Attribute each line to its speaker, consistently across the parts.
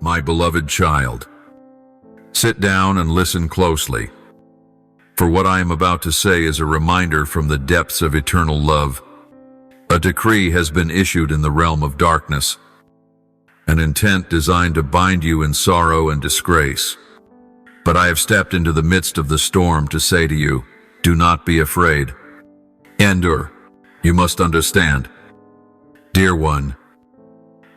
Speaker 1: My beloved child, sit down and listen closely, for what I am about to say is a reminder from the depths of eternal love. A decree has been issued in the realm of darkness, an intent designed to bind you in sorrow and disgrace. But I have stepped into the midst of the storm to say to you, do not be afraid. Endure. You must understand, dear one,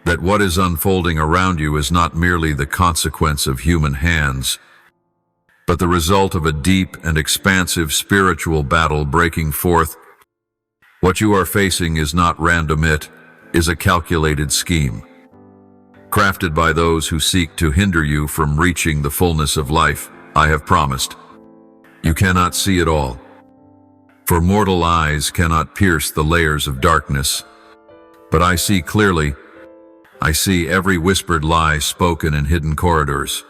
Speaker 1: that what is unfolding around you is not merely the consequence of human hands, but the result of a deep and expansive spiritual battle breaking forth. What you are facing is not random, it is a calculated scheme, crafted by those who seek to hinder you from reaching the fullness of life I have promised. You cannot see it all, for mortal eyes cannot pierce the layers of darkness. But I see clearly. I see every whispered lie spoken in hidden corridors.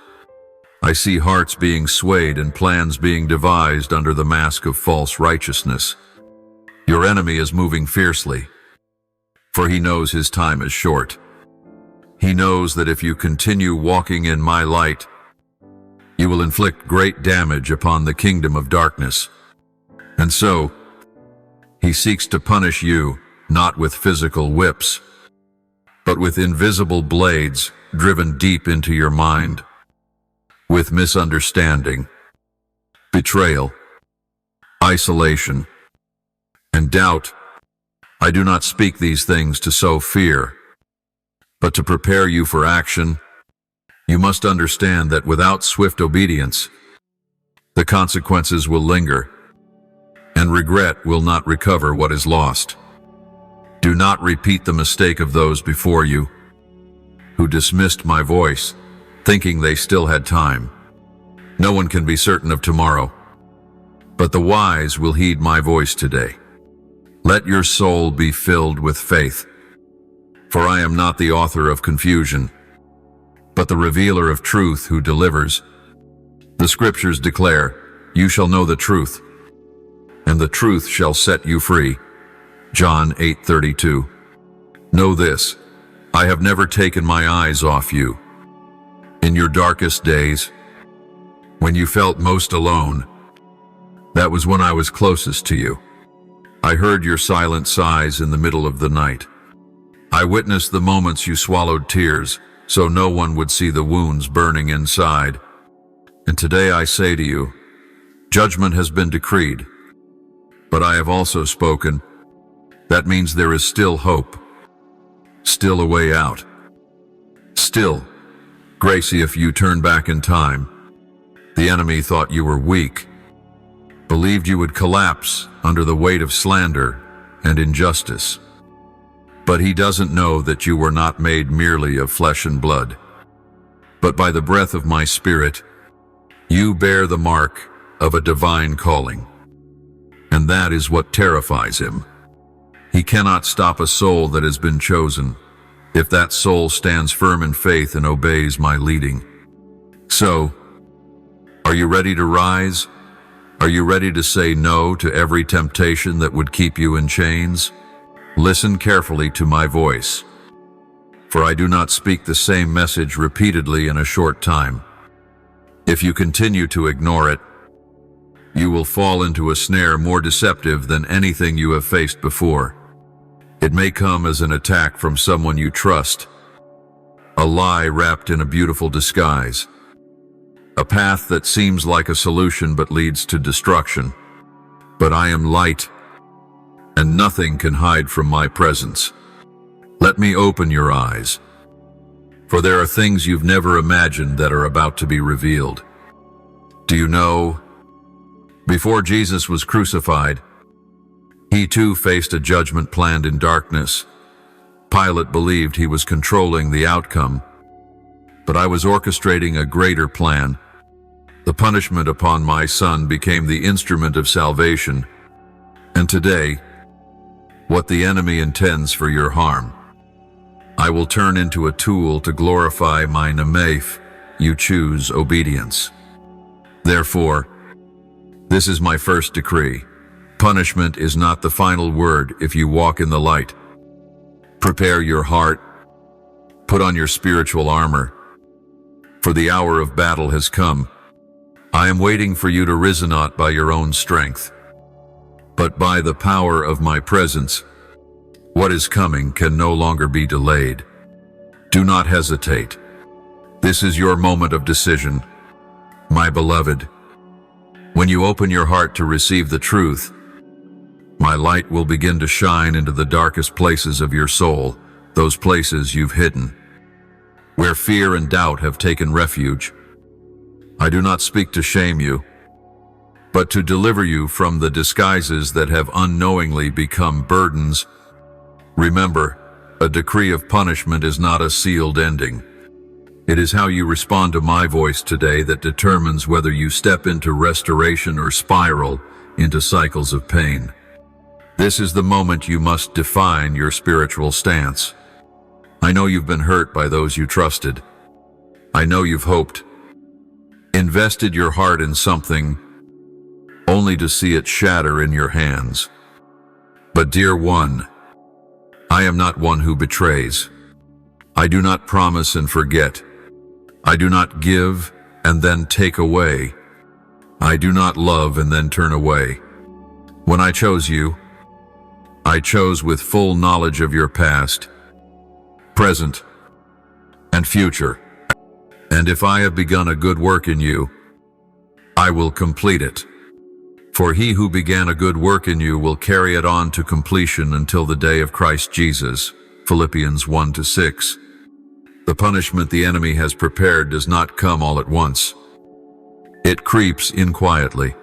Speaker 1: I see hearts being swayed and plans being devised under the mask of false righteousness. Your enemy is moving fiercely, for he knows his time is short. He knows that if you continue walking in my light, you will inflict great damage upon the kingdom of darkness. And so, he seeks to punish you, not with physical whips, but with invisible blades driven deep into your mind, with misunderstanding, betrayal, isolation, and doubt. I do not speak these things to sow fear, but to prepare you for action. You must understand that without swift obedience, the consequences will linger, and regret will not recover what is lost. Do not repeat the mistake of those before you, who dismissed my voice, thinking they still had time. No one can be certain of tomorrow, but the wise will heed my voice today. Let your soul be filled with faith, for I am not the author of confusion, but the revealer of truth who delivers. The scriptures declare, you shall know the truth, and the truth shall set you free. John 8:32. Know this, I have never taken my eyes off you. In your darkest days, when you felt most alone, that was when I was closest to you. I heard your silent sighs in the middle of the night. I witnessed the moments you swallowed tears, so no one would see the wounds burning inside. And today I say to you, judgment has been decreed, but I have also spoken. That means there is still hope, still a way out. Still, Gracie, if you turn back in time, the enemy thought you were weak, believed you would collapse under the weight of slander and injustice. But he doesn't know that you were not made merely of flesh and blood, but by the breath of my spirit, you bear the mark of a divine calling. And that is what terrifies him. He cannot stop a soul that has been chosen, if that soul stands firm in faith and obeys my leading. So, are you ready to rise? Are you ready to say no to every temptation that would keep you in chains? Listen carefully to my voice, for I do not speak the same message repeatedly in a short time. If you continue to ignore it, you will fall into a snare more deceptive than anything you have faced before. It may come as an attack from someone you trust, a lie wrapped in a beautiful disguise, a path that seems like a solution but leads to destruction. But I am light, and nothing can hide from my presence. Let me open your eyes, for there are things you've never imagined that are about to be revealed. Do you know, before Jesus was crucified, he too faced a judgment planned in darkness. Pilate believed he was controlling the outcome, but I was orchestrating a greater plan. The punishment upon my son became the instrument of salvation. And today, what the enemy intends for your harm, I will turn into a tool to glorify my name. You choose obedience. Therefore, this is my first decree. Punishment is not the final word if you walk in the light. Prepare your heart, put on your spiritual armor, For the hour of battle has come. I am waiting for you to rise not by your own strength, but by the power of my presence. What is coming can no longer be delayed. Do not hesitate. This is your moment of decision, my beloved. When you open your heart to receive the truth, my light will begin to shine into the darkest places of your soul, those places you've hidden, where fear and doubt have taken refuge. I do not speak to shame you, but to deliver you from the disguises that have unknowingly become burdens. Remember, a decree of punishment is not a sealed ending. It is how you respond to my voice today that determines whether you step into restoration or spiral into cycles of pain. This is the moment you must define your spiritual stance. I know you've been hurt by those you trusted. I know you've hoped, invested your heart in something, only to see it shatter in your hands. But dear one, I am not one who betrays. I do not promise and forget. I do not give and then take away. I do not love and then turn away. When I chose you, I chose with full knowledge of your past, present, and future. And if I have begun a good work in you, I will complete it. For he who began a good work in you will carry it on to completion until the day of Christ Jesus. Philippians 1-6. The punishment the enemy has prepared does not come all at once. It creeps in quietly,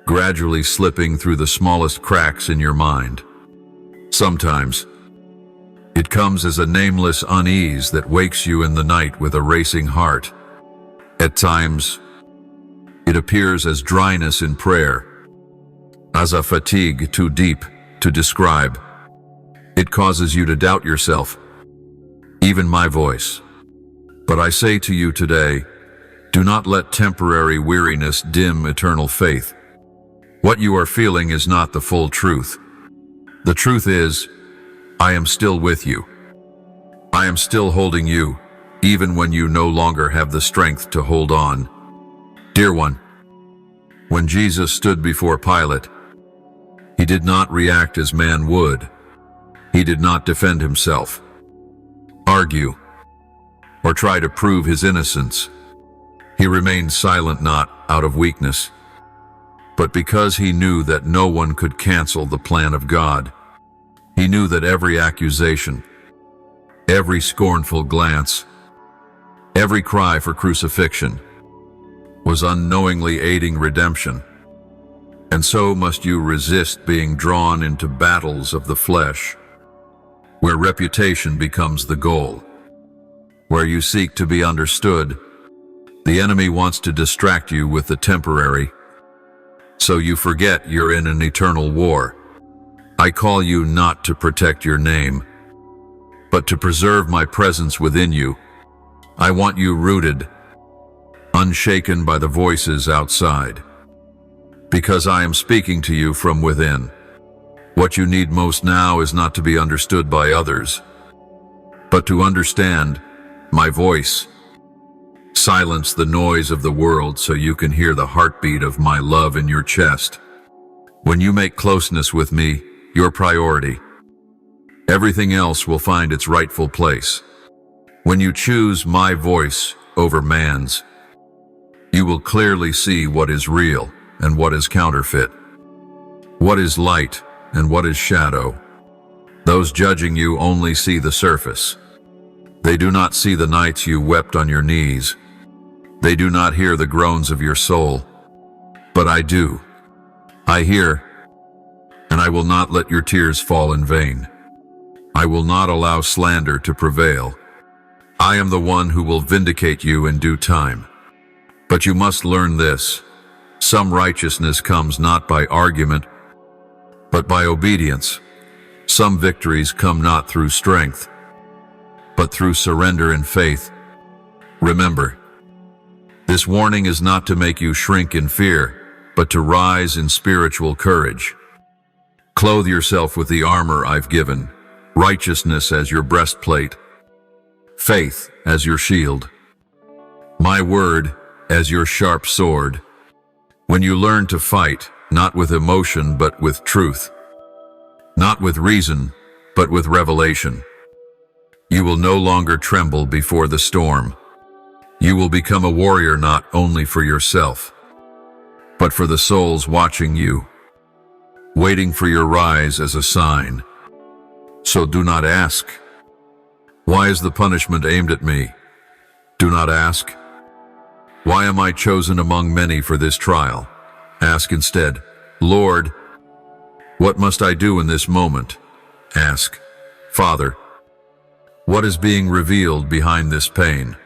Speaker 1: gradually slipping through the smallest cracks in your mind. Sometimes, it comes as a nameless unease that wakes you in the night with a racing heart. At times, it appears as dryness in prayer, as a fatigue too deep to describe. It causes you to doubt yourself, even my voice. But I say to you today, do not let temporary weariness dim eternal faith. What you are feeling is not the full truth. The truth is, I am still with you. I am still holding you, even when you no longer have the strength to hold on. Dear one, when Jesus stood before Pilate, he did not react as man would. He did not defend himself, argue, or try to prove his innocence. He remained silent not out of weakness, but because he knew that no one could cancel the plan of God. He knew that every accusation, every scornful glance, every cry for crucifixion was unknowingly aiding redemption. And so must you resist being drawn into battles of the flesh, where reputation becomes the goal, where you seek to be understood. The enemy wants to distract you with the temporary, so you forget you're in an eternal war. I call you not to protect your name, but to preserve my presence within you. I want you rooted, unshaken by the voices outside, because I am speaking to you from within. What you need most now is not to be understood by others, but to understand my voice. Silence the noise of the world so you can hear the heartbeat of my love in your chest. When you make closeness with me your priority, everything else will find its rightful place. When you choose my voice over man's, you will clearly see what is real and what is counterfeit, what is light and what is shadow. Those judging you only see the surface. They do not see the nights you wept on your knees. They do not hear the groans of your soul. But I do. I hear, and I will not let your tears fall in vain. I will not allow slander to prevail. I am the one who will vindicate you in due time. But you must learn this. Some righteousness comes not by argument, but by obedience. Some victories come not through strength, but through surrender and faith. Remember, this warning is not to make you shrink in fear, but to rise in spiritual courage. Clothe yourself with the armor I've given, righteousness as your breastplate, faith as your shield. My word as your sharp sword. When you learn to fight, not with emotion but with truth, not with reason but with revelation, you will no longer tremble before the storm. You will become a warrior not only for yourself, but for the souls watching you, waiting for your rise as a sign. So do not ask, why is the punishment aimed at me? Do not ask, why am I chosen among many for this trial? Ask instead, Lord, what must I do in this moment? Ask, Father, what is being revealed behind this pain?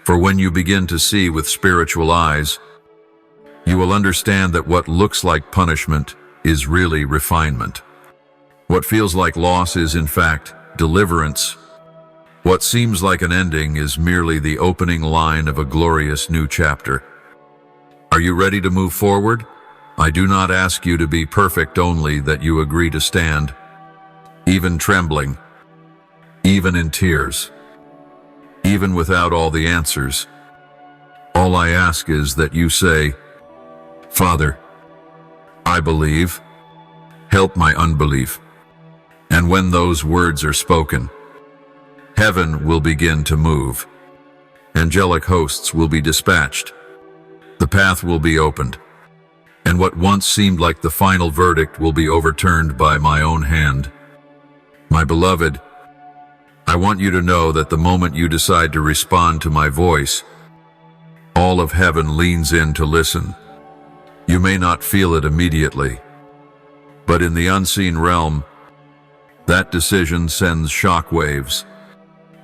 Speaker 1: For when you begin to see with spiritual eyes, you will understand that what looks like punishment is really refinement. What feels like loss is in fact deliverance. What seems like an ending is merely the opening line of a glorious new chapter. Are you ready to move forward? I do not ask you to be perfect, only that you agree to stand, even trembling, even in tears, even without all the answers. All I ask is that you say, Father, I believe, help my unbelief. And when those words are spoken, heaven will begin to move. Angelic hosts will be dispatched. The path will be opened. And what once seemed like the final verdict will be overturned by my own hand. My beloved, I want you to know that the moment you decide to respond to my voice, all of heaven leans in to listen. You may not feel it immediately, but in the unseen realm, that decision sends shockwaves,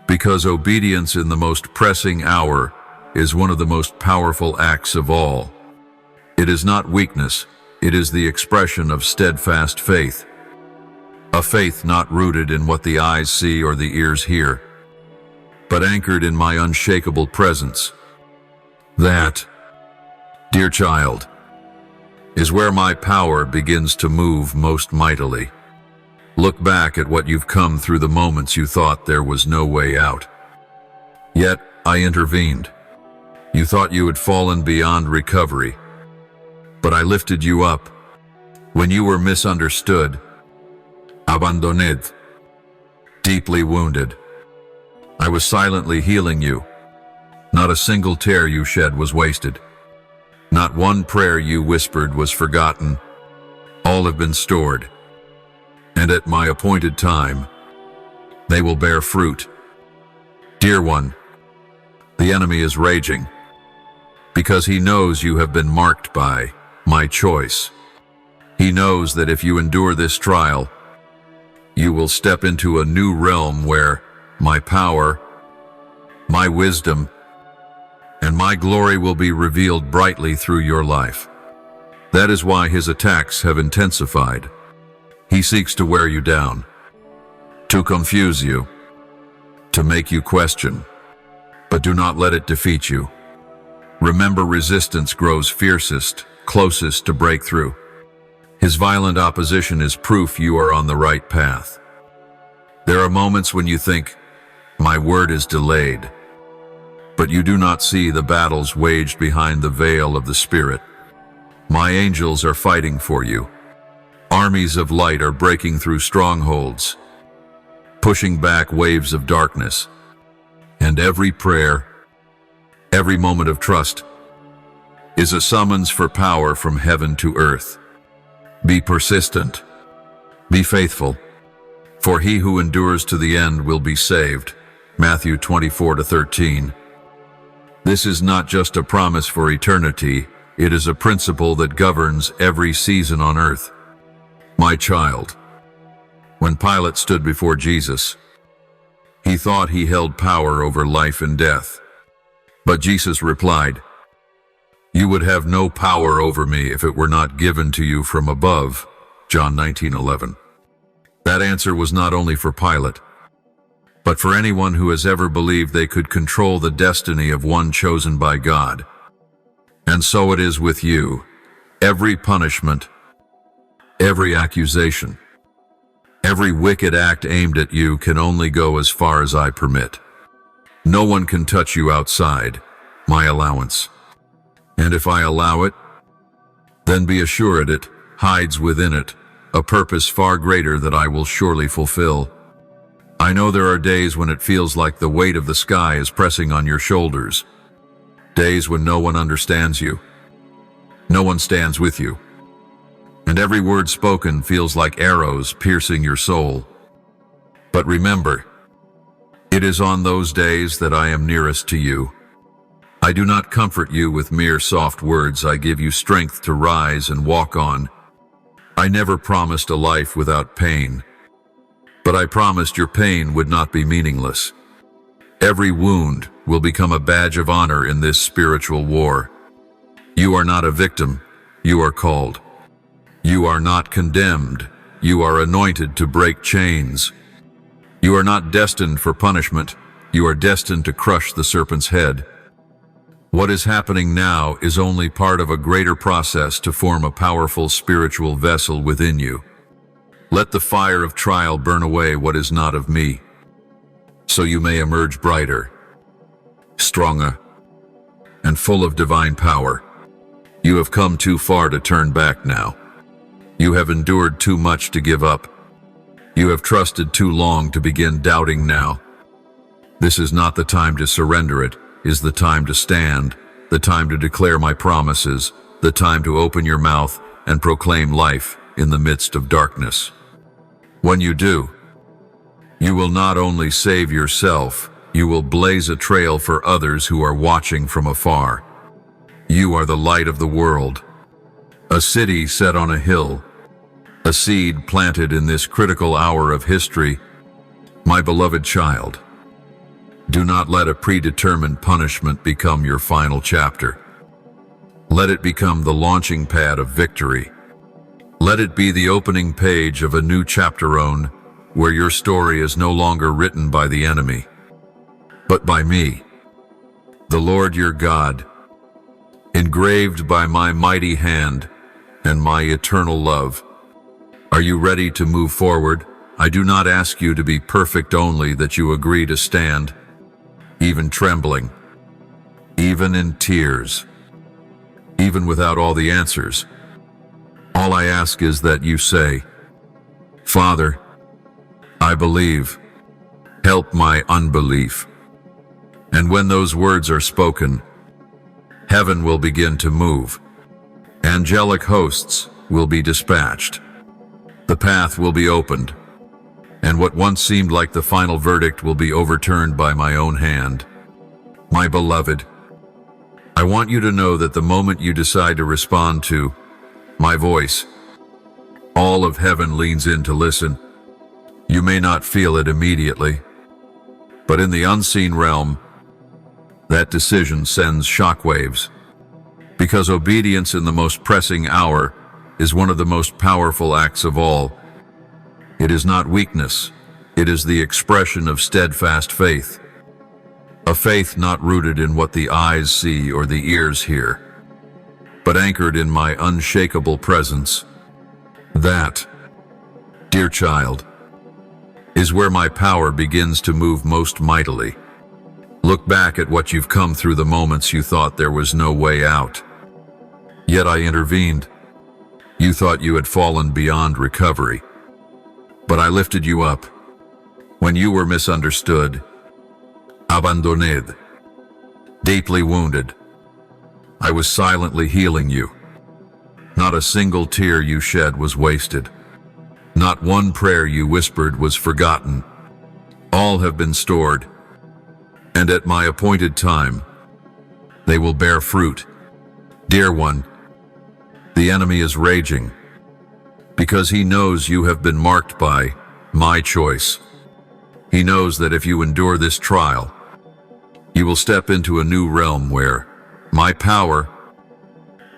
Speaker 1: because obedience in the most pressing hour is one of the most powerful acts of all. It is not weakness, it is the expression of steadfast faith. A faith not rooted in what the eyes see or the ears hear, but anchored in my unshakable presence. That, dear child, is where my power begins to move most mightily. Look back at what you've come through the moments you thought there was no way out. Yet, I intervened. You thought you had fallen beyond recovery, but I lifted you up. When you were misunderstood, abandoned, deeply wounded, I was silently healing you. Not a single tear you shed was wasted. Not one prayer you whispered was forgotten. All have been stored. And at my appointed time, they will bear fruit. Dear one, the enemy is raging, because he knows you have been marked by my choice. He knows that if you endure this trial, you will step into a new realm where my power, my wisdom, and my glory will be revealed brightly through your life. That is why his attacks have intensified. He seeks to wear you down, to confuse you, to make you question, but do not let it defeat you. Remember, resistance grows fiercest, closest to breakthrough. His violent opposition is proof you are on the right path. There are moments when you think, my word is delayed, but you do not see the battles waged behind the veil of the Spirit. My angels are fighting for you. Armies of light are breaking through strongholds, pushing back waves of darkness. And every prayer, every moment of trust, is a summons for power from heaven to earth. Be persistent, be faithful, for he who endures to the end will be saved. Matthew 24-13. This is not just a promise for eternity, it is a principle that governs every season on earth. My child, when Pilate stood before Jesus, he thought he held power over life and death. But Jesus replied, "You would have no power over me if it were not given to you from above." John 19:11. That answer was not only for Pilate, but for anyone who has ever believed they could control the destiny of one chosen by God. And so it is with you. Every punishment, every accusation, every wicked act aimed at you can only go as far as I permit. No one can touch you outside. my allowance. And if I allow it, then be assured it hides within it a purpose far greater that I will surely fulfill. I know there are days when it feels like the weight of the sky is pressing on your shoulders. Days when no one understands you. No one stands with you. And every word spoken feels like arrows piercing your soul. But remember, it is on those days that I am nearest to you. I do not comfort you with mere soft words. I give you strength to rise and walk on. I never promised a life without pain, but I promised your pain would not be meaningless. Every wound will become a badge of honor in this spiritual war. You are not a victim, you are called. You are not condemned, you are anointed to break chains. You are not destined for punishment, you are destined to crush the serpent's head. What is happening now is only part of a greater process to form a powerful spiritual vessel within you. Let the fire of trial burn away what is not of me, so you may emerge brighter, stronger, and full of divine power. You have come too far to turn back now. You have endured too much to give up. You have trusted too long to begin doubting now. This is not the time to surrender. It is the time to stand, the time to declare my promises, the time to open your mouth and proclaim life in the midst of darkness. When you do, you will not only save yourself, you will blaze a trail for others who are watching from afar. You are the light of the world, a city set on a hill, a seed planted in this critical hour of history. My beloved child, do not let a predetermined punishment become your final chapter. Let it become the launching pad of victory. Let it be the opening page of a new chapter where your story is no longer written by the enemy, but by me, the Lord your God, engraved by my mighty hand and my eternal love. Are you ready to move forward? I do not ask you to be perfect, only that you agree to stand, even trembling, even in tears, even without all the answers. All I ask is that you say, Father, I believe, help my unbelief. And when those words are spoken, heaven will begin to move. Angelic hosts will be dispatched. The path will be opened, and what once seemed like the final verdict will be overturned by my own hand. My beloved, I want you to know that the moment you decide to respond to my voice, all of heaven leans in to listen. You may not feel it immediately, but in the unseen realm, that decision sends shockwaves, because obedience in the most pressing hour is one of the most powerful acts of all. It is not weakness, it is the expression of steadfast faith. A faith not rooted in what the eyes see or the ears hear, but anchored in my unshakable presence. That, dear child, is where my power begins to move most mightily. Look back at what you've come through, the moments you thought there was no way out. Yet I intervened. You thought you had fallen beyond recovery, but I lifted you up. When you were misunderstood, abandoned, deeply wounded, I was silently healing you. Not a single tear you shed was wasted. Not one prayer you whispered was forgotten. All have been stored, and at my appointed time, they will bear fruit. Dear one, the enemy is raging, because he knows you have been marked by my choice. He knows that if you endure this trial, you will step into a new realm where my power,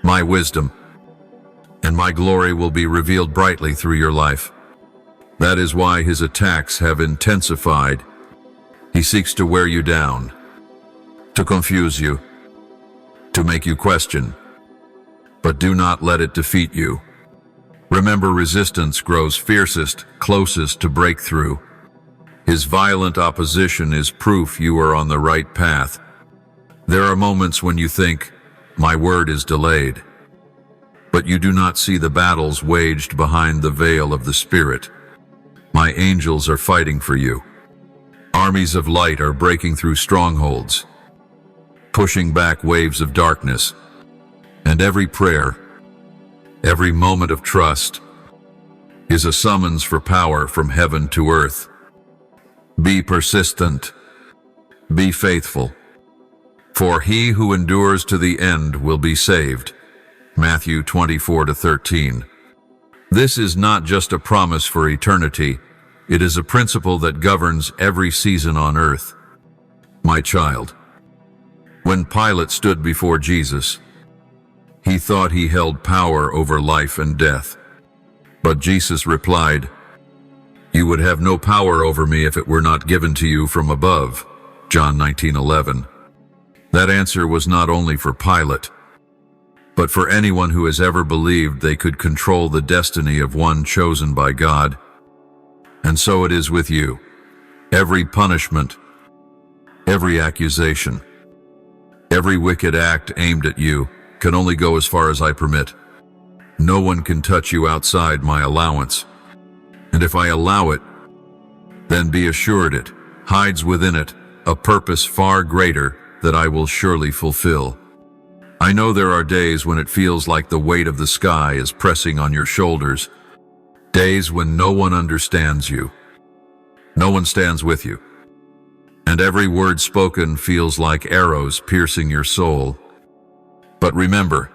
Speaker 1: my wisdom, and my glory will be revealed brightly through your life. That is why his attacks have intensified. He seeks to wear you down, to confuse you, to make you question. But do not let it defeat you. Remember, resistance grows fiercest, closest to breakthrough. His violent opposition is proof you are on the right path. There are moments when you think, my word is delayed, but you do not see the battles waged behind the veil of the Spirit. My angels are fighting for you. Armies of light are breaking through strongholds, pushing back waves of darkness, and every prayer, every moment of trust, is a summons for power from heaven to earth. Be persistent. Be faithful. For he who endures to the end will be saved. Matthew 24-13. This is not just a promise for eternity. It is a principle that governs every season on earth. My child, when Pilate stood before Jesus, he thought he held power over life and death. But Jesus replied, "You would have no power over me if it were not given to you from above." John 19:11. That answer was not only for Pilate, but for anyone who has ever believed they could control the destiny of one chosen by God. And so it is with you. Every punishment, every accusation, every wicked act aimed at you can only go as far as I permit. No one can touch you outside my allowance. And if I allow it, then be assured it hides within it a purpose far greater that I will surely fulfill. I know there are days when it feels like the weight of the sky is pressing on your shoulders, days when no one understands you, no one stands with you, and every word spoken feels like arrows piercing your soul. But remember,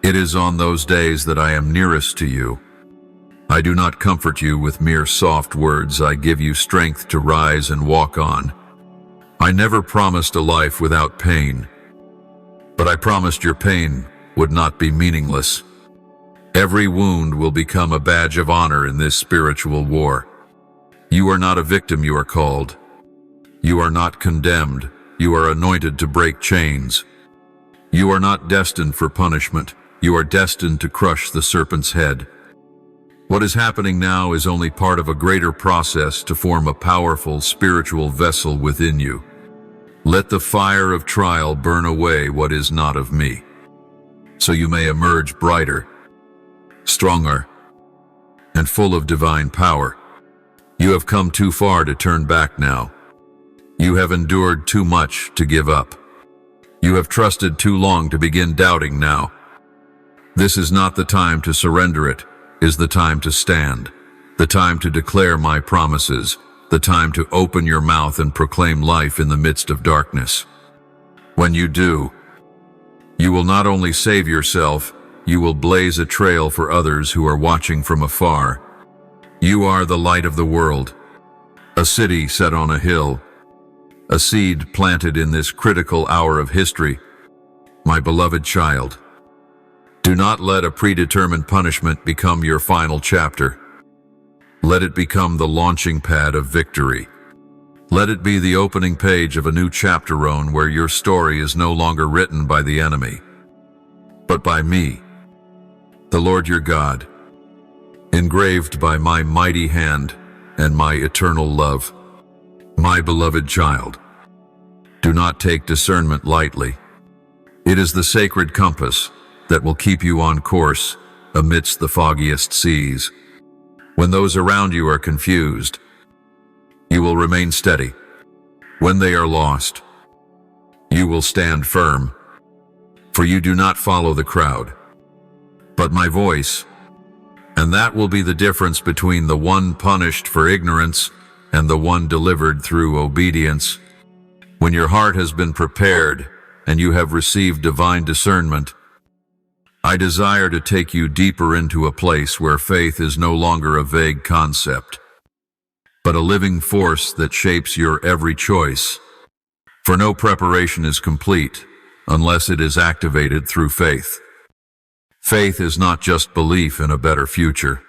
Speaker 1: it is on those days that I am nearest to you. I do not comfort you with mere soft words. I give you strength to rise and walk on. I never promised a life without pain, but I promised your pain would not be meaningless. Every wound will become a badge of honor in this spiritual war. You are not a victim, you are called. You are not condemned. You are anointed to break chains. You are not destined for punishment. You are destined to crush the serpent's head. What is happening now is only part of a greater process to form a powerful spiritual vessel within you. Let the fire of trial burn away what is not of me, so you may emerge brighter, stronger, and full of divine power. You have come too far to turn back now. You have endured too much to give up. You have trusted too long to begin doubting now. This is not the time to surrender. It is the time to stand, the time to declare my promises, the time to open your mouth and proclaim life in the midst of darkness. When you do, you will not only save yourself, you will blaze a trail for others who are watching from afar. You are the light of the world, a city set on a hill, a seed planted in this critical hour of history. My beloved child, do not let a predetermined punishment become your final chapter. Let it become the launching pad of victory. Let it be the opening page of a new chapter where your story is no longer written by the enemy, but by me, the Lord your God, engraved by my mighty hand and my eternal love. My beloved child, do not take discernment lightly. It is the sacred compass that will keep you on course amidst the foggiest seas. When those around you are confused, you will remain steady. When they are lost, you will stand firm. For you do not follow the crowd, but my voice. And that will be the difference between the one punished for ignorance and the one delivered through obedience. When your heart has been prepared and you have received divine discernment, I desire to take you deeper into a place where faith is no longer a vague concept, but a living force that shapes your every choice. For no preparation is complete unless it is activated through faith. Faith is not just belief in a better future,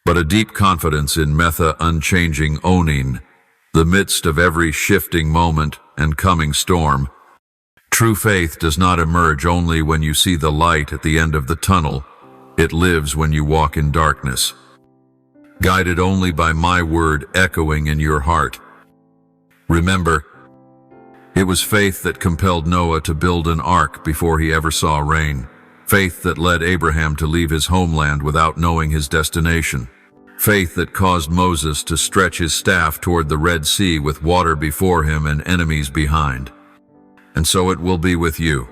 Speaker 1: but a deep confidence in unchanging owning the midst of every shifting moment and coming storm. True faith does not emerge only when you see the light at the end of the tunnel. It lives when you walk in darkness, guided only by my word echoing in your heart. Remember, It was faith that compelled Noah to build an ark before he ever saw rain. Faith that led Abraham to leave his homeland without knowing his destination. Faith that caused Moses to stretch his staff toward the Red Sea with water before him and enemies behind. And so it will be with you.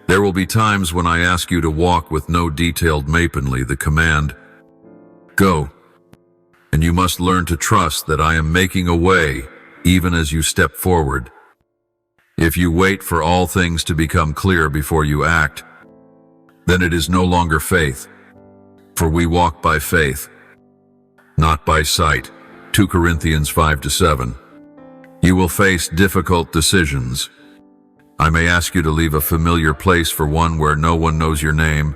Speaker 1: There will be times when I ask you to walk with no detailed mapionly the command, "Go." And you must learn to trust that I am making a way even as you step forward. If you wait for all things to become clear before you act, then it is no longer faith. For we walk by faith, not by sight. 2 Corinthians 5-7. You will face difficult decisions. I may ask you to leave a familiar place for one where no one knows your name.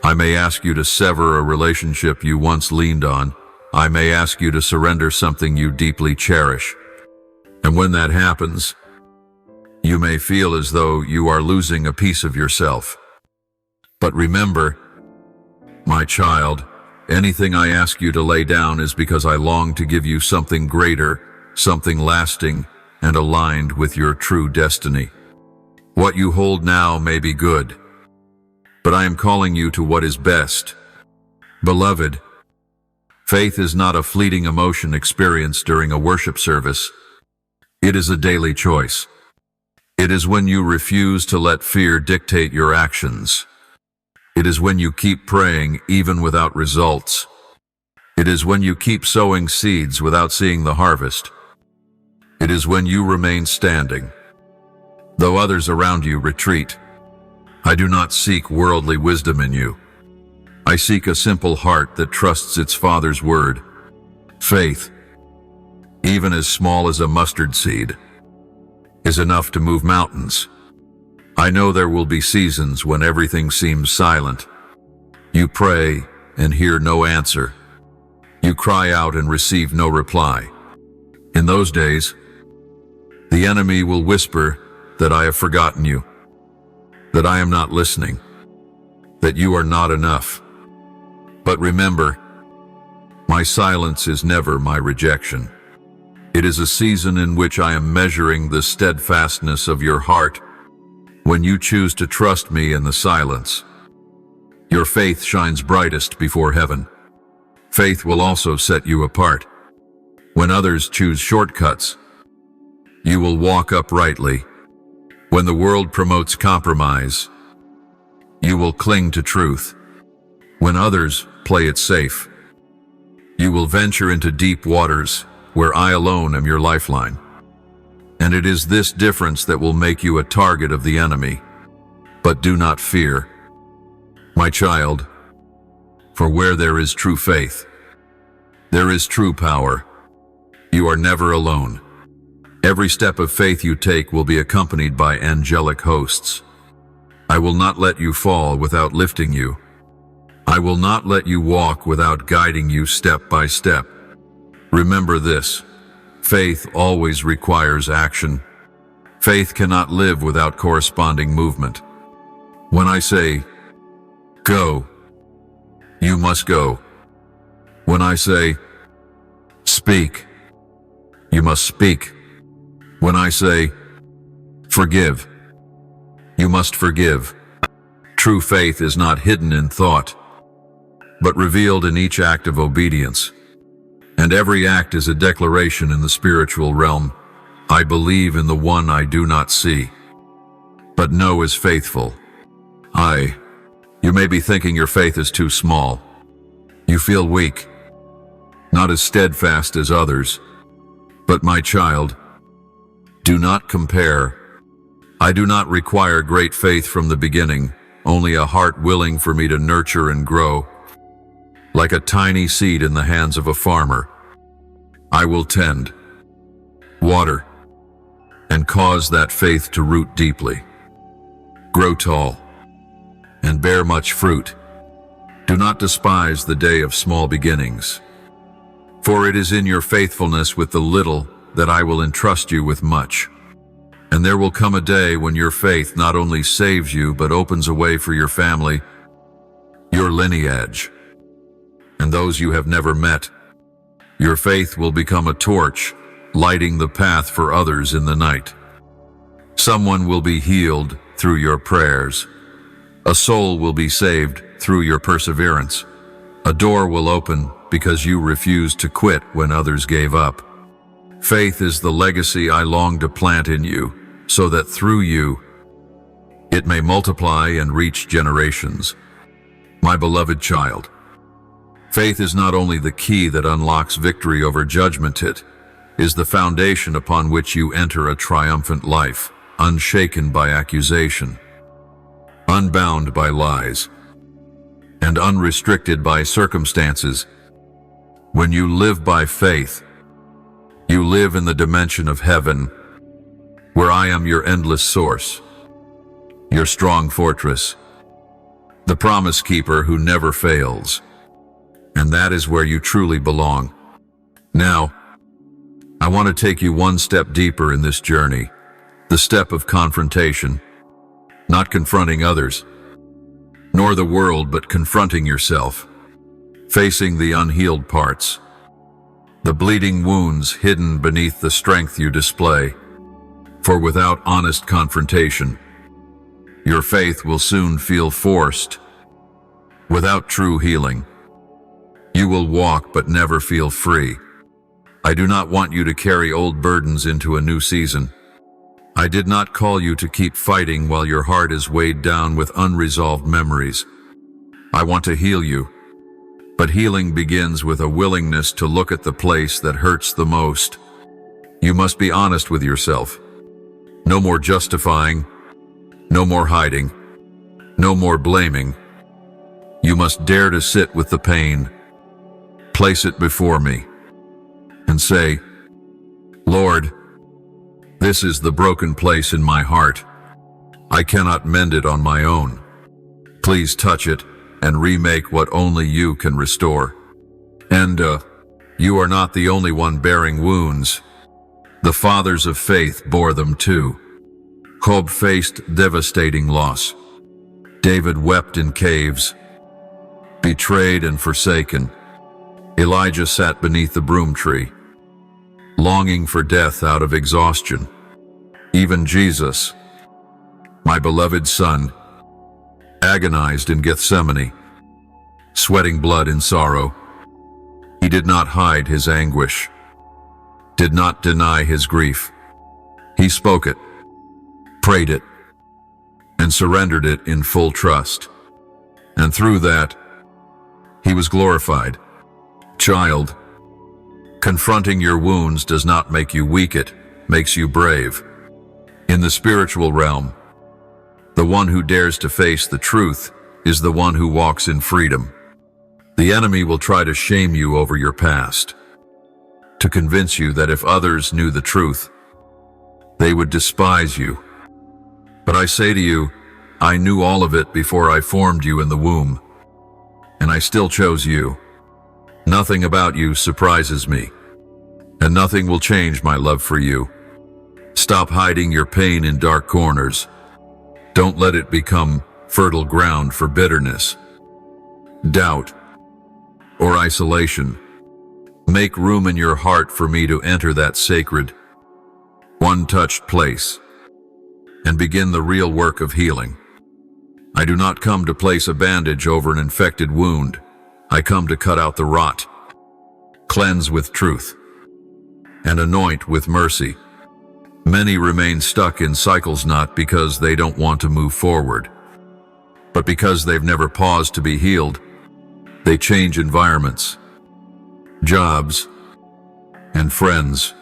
Speaker 1: I may ask you to sever a relationship you once leaned on. I may ask you to surrender something you deeply cherish. And when that happens, you may feel as though you are losing a piece of yourself. But remember, my child, anything I ask you to lay down is because I long to give you something greater, something lasting, and aligned with your true destiny. What you hold now may be good, but I am calling you to what is best. Beloved, faith is not a fleeting emotion experienced during a worship service. It is a daily choice. It is when you refuse to let fear dictate your actions. It is when you keep praying even without results. It is when you keep sowing seeds without seeing the harvest. It is when you remain standing, though others around you retreat. I do not seek worldly wisdom in you. I seek a simple heart that trusts its Father's word. Faith, even as small as a mustard seed, is enough to move mountains. I know there will be seasons when everything seems silent. You pray and hear no answer. You cry out and receive no reply. In those days, the enemy will whisper that I have forgotten you, that I am not listening, that you are not enough. But remember, my silence is never my rejection. It is a season in which I am measuring the steadfastness of your heart. When you choose to trust me in the silence, your faith shines brightest before heaven. Faith will also set you apart. When others choose shortcuts, you will walk uprightly. When the world promotes compromise, you will cling to truth. When others play it safe, you will venture into deep waters where I alone am your lifeline. And it is this difference that will make you a target of the enemy. But do not fear, my child, for where there is true faith, there is true power. You are never alone. Every step of faith you take will be accompanied by angelic hosts. I will not let you fall without lifting you. I will not let you walk without guiding you step by step. Remember this. Faith always requires action. Faith cannot live without corresponding movement. When I say, go, you must go. When I say, speak, you must speak. When I say, forgive, you must forgive. True faith is not hidden in thought, but revealed in each act of obedience. And every act is a declaration in the spiritual realm. I believe in the one I do not see, but know is faithful. You may be thinking your faith is too small. You feel weak, not as steadfast as others. But my child, do not compare. I do not require great faith from the beginning, only a heart willing for me to nurture and grow. Like a tiny seed in the hands of a farmer, I will tend, water, and cause that faith to root deeply, grow tall, and bear much fruit. Do not despise the day of small beginnings, for it is in your faithfulness with the little that I will entrust you with much. And there will come a day when your faith not only saves you but opens a way for your family, your lineage, and those you have never met. Your faith will become a torch, lighting the path for others in the night. Someone will be healed through your prayers. A soul will be saved through your perseverance. A door will open because you refused to quit when others gave up. Faith is the legacy I long to plant in you, so that through you, it may multiply and reach generations. My beloved child, faith is not only the key that unlocks victory over judgment, it is the foundation upon which you enter a triumphant life, unshaken by accusation, unbound by lies, and unrestricted by circumstances. When you live by faith, you live in the dimension of heaven, where I am your endless source, your strong fortress, the promise keeper who never fails. And that is where you truly belong. Now, I want to take you one step deeper in this journey, the step of confrontation, not confronting others, nor the world, but confronting yourself, facing the unhealed parts, the bleeding wounds hidden beneath the strength you display. For without honest confrontation, your faith will soon feel forced. Without true healing, you will walk but never feel free. I do not want you to carry old burdens into a new season. I did not call you to keep fighting while your heart is weighed down with unresolved memories. I want to heal you, but healing begins with a willingness to look at the place that hurts the most. You must be honest with yourself. No more justifying, no more hiding, no more blaming. You must dare to sit with the pain, place it before me, and say, Lord, this is the broken place in my heart. I cannot mend it on my own. Please touch it and remake what only you can restore. And you are not the only one bearing wounds. The fathers of faith bore them too. Job faced devastating loss. David wept in caves. Betrayed and forsaken, Elijah sat beneath the broom tree, longing for death out of exhaustion. Even Jesus, my beloved Son, agonized in Gethsemane, sweating blood in sorrow. He did not hide his anguish, did not deny his grief. He spoke it, prayed it, and surrendered it in full trust. And through that, he was glorified. Child, confronting your wounds does not make you weak, it makes you brave. In the spiritual realm, the one who dares to face the truth is the one who walks in freedom. The enemy will try to shame you over your past, to convince you that if others knew the truth, they would despise you. But I say to you, I knew all of it before I formed you in the womb, and I still chose you. Nothing about you surprises me, and nothing will change my love for you. Stop hiding your pain in dark corners. Don't let it become fertile ground for bitterness, doubt, or isolation. Make room in your heart for me to enter that sacred, one-touched place and begin the real work of healing. I do not come to place a bandage over an infected wound. I come to cut out the rot, cleanse with truth, and anoint with mercy. Many remain stuck in cycles not because they don't want to move forward, but because they've never paused to be healed. They change environments, jobs, and friends,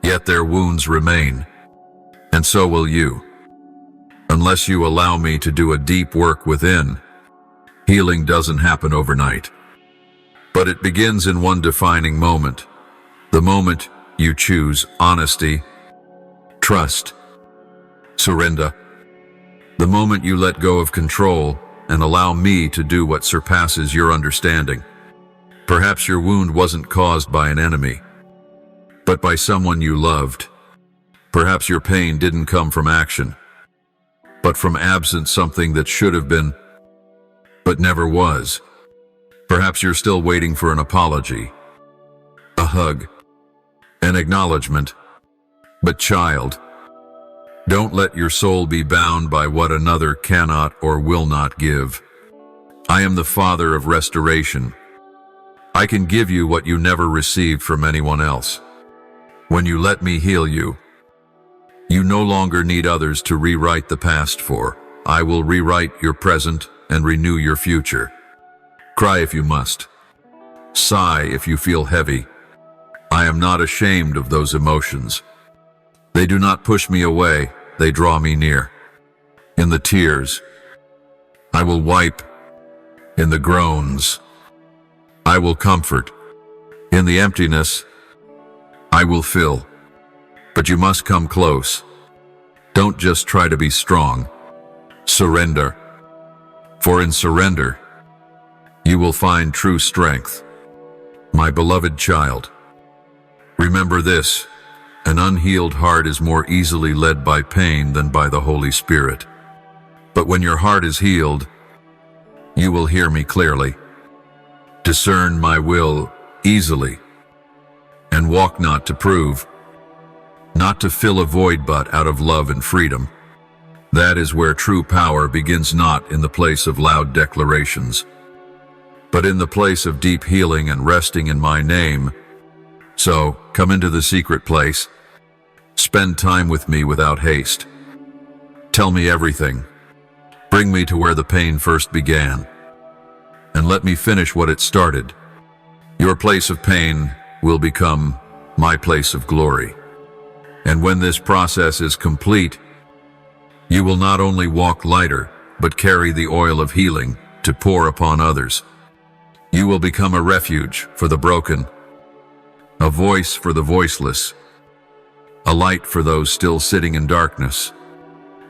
Speaker 1: yet their wounds remain, and so will you. Unless you allow me to do a deep work within, healing doesn't happen overnight. But it begins in one defining moment, the moment you choose honesty, trust, surrender, the moment you let go of control and allow me to do what surpasses your understanding. Perhaps your wound wasn't caused by an enemy, but by someone you loved. Perhaps your pain didn't come from action, but from absence, something that should have been, but never was. Perhaps you're still waiting for an apology, a hug, an acknowledgement. But child, Don't let your soul be bound by what another cannot or will not give. I am the Father of restoration. I can give you what you never received from anyone else. When you let me heal you, you no longer need others to rewrite the past for. I will rewrite your present and renew your future. Cry if you must. Sigh if you feel heavy. I am not ashamed of those emotions. They do not push me away, they draw me near. In the tears, I will wipe. In the groans, I will comfort. In the emptiness, I will fill. But you must come close. Don't just try to be strong. Surrender. For in surrender, you will find true strength. My beloved child, remember this: an unhealed heart is more easily led by pain than by the Holy Spirit. But when your heart is healed, you will hear me clearly, discern my will easily, and walk not to prove, not to fill a void but out of love and freedom. That is where true power begins, not in the place of loud declarations, but in the place of deep healing and resting in my name. So, come into the secret place. Spend time with me without haste. Tell me everything. Bring me to where the pain first began, and let me finish what it started. Your place of pain will become my place of glory. And when this process is complete, you will not only walk lighter, but carry the oil of healing to pour upon others. You will become a refuge for the broken, a voice for the voiceless, a light for those still sitting in darkness.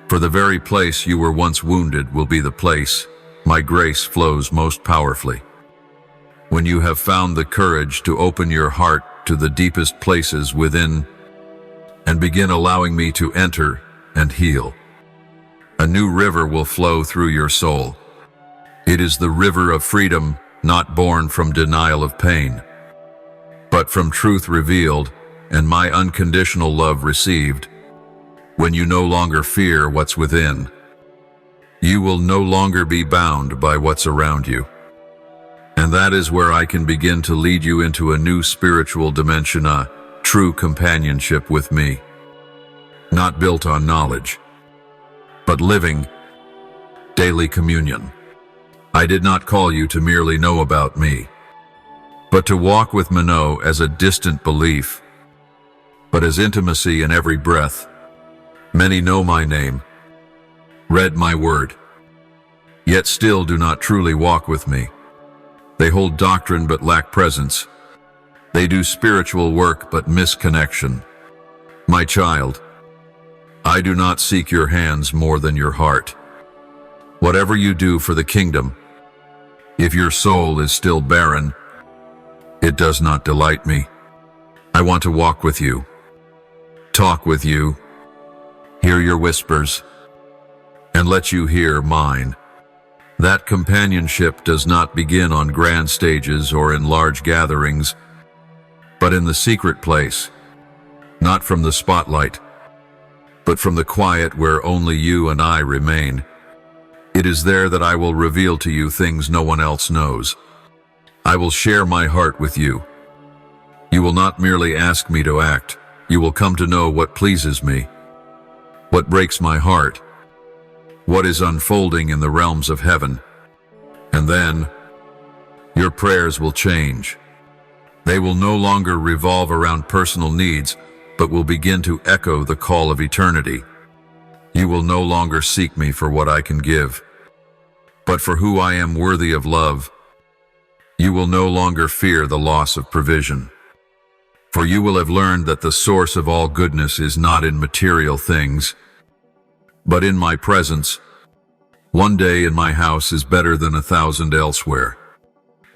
Speaker 1: For the very place you were once wounded will be the place my grace flows most powerfully. When you have found the courage to open your heart to the deepest places within and begin allowing me to enter and heal, a new river will flow through your soul. It is the river of freedom, not born from denial of pain, but from truth revealed and my unconditional love received. When you no longer fear what's within, you will no longer be bound by what's around you. And that is where I can begin to lead you into a new spiritual dimension, a true companionship with me, not built on knowledge, but living daily communion. I did not call you to merely know about me, but to walk with me as a distant belief, but as intimacy in every breath. Many know my name, read my word, yet still do not truly walk with me. They hold doctrine but lack presence. They do spiritual work but miss connection. My child, I do not seek your hands more than your heart. Whatever you do for the kingdom, if your soul is still barren, it does not delight me. I want to walk with you, talk with you, hear your whispers, and let you hear mine. That companionship does not begin on grand stages or in large gatherings, but in the secret place, not from the spotlight, but from the quiet where only you and I remain. It is there that I will reveal to you things no one else knows. I will share my heart with you. You will not merely ask me to act. You will come to know what pleases me, what breaks my heart, what is unfolding in the realms of heaven. And then, your prayers will change. They will no longer revolve around personal needs, but will begin to echo the call of eternity. You will no longer seek me for what I can give, but for who I am worthy of love. You will no longer fear the loss of provision, for you will have learned that the source of all goodness is not in material things, but in my presence. One day in my house is better than 1,000 elsewhere.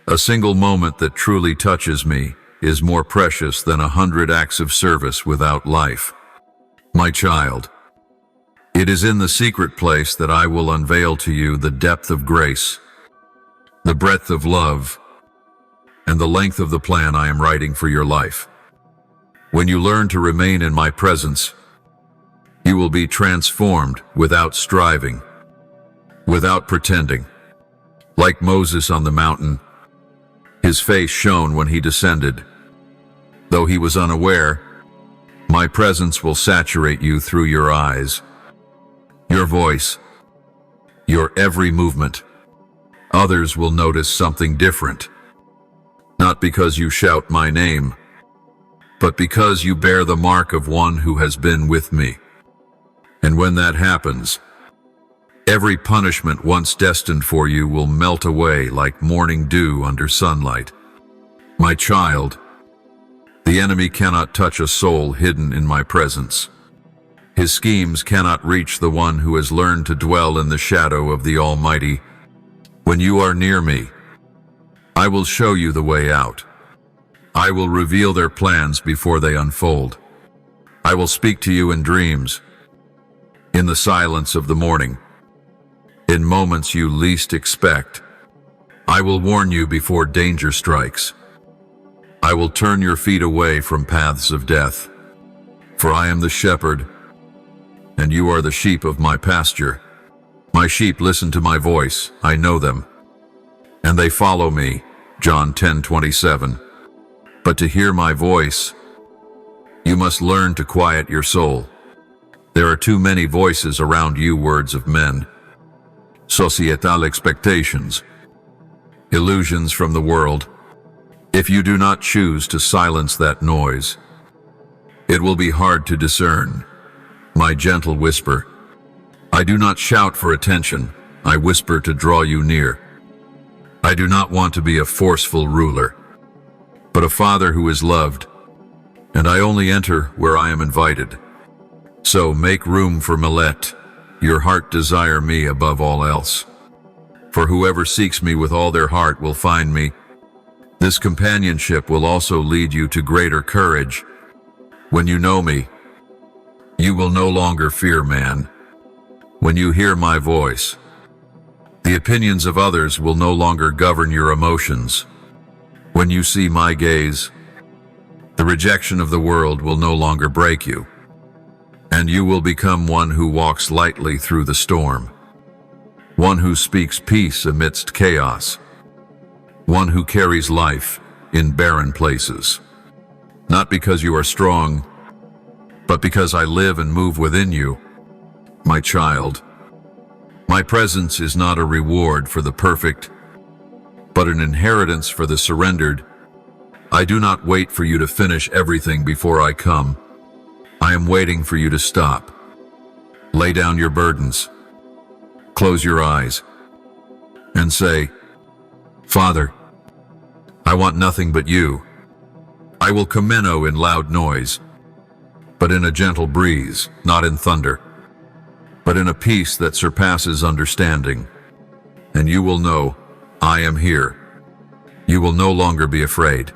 Speaker 1: A single moment that truly touches me is more precious than 100 acts of service without life. My child, it is in the secret place that I will unveil to you the depth of grace, the breadth of love, and the length of the plan I am writing for your life. When you learn to remain in my presence, You will be transformed without striving, without pretending. Like Moses on the mountain, his face shone when he descended. Though he was unaware, my presence will saturate you through your eyes, your voice, your every movement. Others will notice something different, not because you shout my name, but because you bear the mark of one who has been with me. And when that happens, every punishment once destined for you will melt away like morning dew under sunlight. My child, the enemy cannot touch a soul hidden in my presence. His schemes cannot reach the one who has learned to dwell in the shadow of the Almighty. When you are near me, I will show you the way out. I will reveal their plans before they unfold. I will speak to you in dreams, in the silence of the morning, in moments you least expect. I will warn you before danger strikes. I will turn your feet away from paths of death. For I am the shepherd, and you are the sheep of my pasture. My sheep listen to my voice, I know them, and they follow me. John 10:27. But to hear my voice, you must learn to quiet your soul. There are too many voices around you, words of men, societal expectations, illusions from the world. If you do not choose to silence that noise, it will be hard to discern my gentle whisper. I do not shout for attention, I whisper to draw you near. I do not want to be a forceful ruler, but a father who is loved, and I only enter where I am invited. So make room for Millet, your heart desire me above all else. For whoever seeks me with all their heart will find me. This companionship will also lead you to greater courage. When you know me, you will no longer fear man. When you hear my voice, the opinions of others will no longer govern your emotions. When you see my gaze, the rejection of the world will no longer break you, and you will become one who walks lightly through the storm, one who speaks peace amidst chaos, one who carries life in barren places. Not because you are strong, but because I live and move within you. My child, my presence is not a reward for the perfect, but an inheritance for the surrendered. I do not wait for you to finish everything before I come. I am waiting for you to stop. Lay down your burdens, close your eyes, and say, Father, I want nothing but you. I will commeno in loud noise, but in a gentle breeze, not in thunder, but in a peace that surpasses understanding. And you will know, I am here. You will no longer be afraid.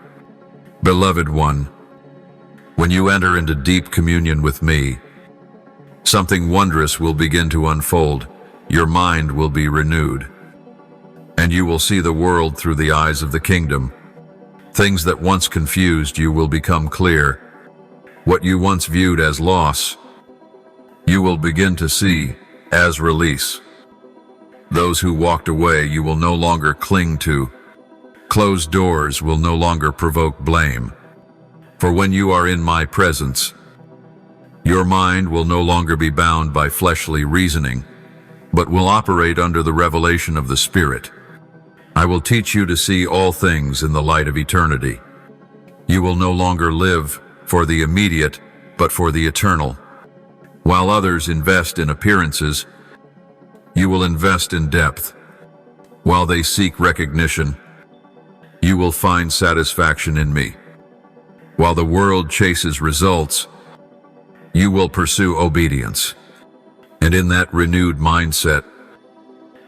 Speaker 1: Beloved one, when you enter into deep communion with me, something wondrous will begin to unfold. Your mind will be renewed, and you will see the world through the eyes of the kingdom. Things that once confused you will become clear. What you once viewed as loss, you will begin to see as release. Those who walked away you will no longer cling to. Closed doors will no longer provoke blame. For when you are in my presence, your mind will no longer be bound by fleshly reasoning, but will operate under the revelation of the Spirit. I will teach you to see all things in the light of eternity. You will no longer live for the immediate, but for the eternal. While others invest in appearances, you will invest in depth. While they seek recognition, you will find satisfaction in me. While the world chases results, you will pursue obedience. And in that renewed mindset,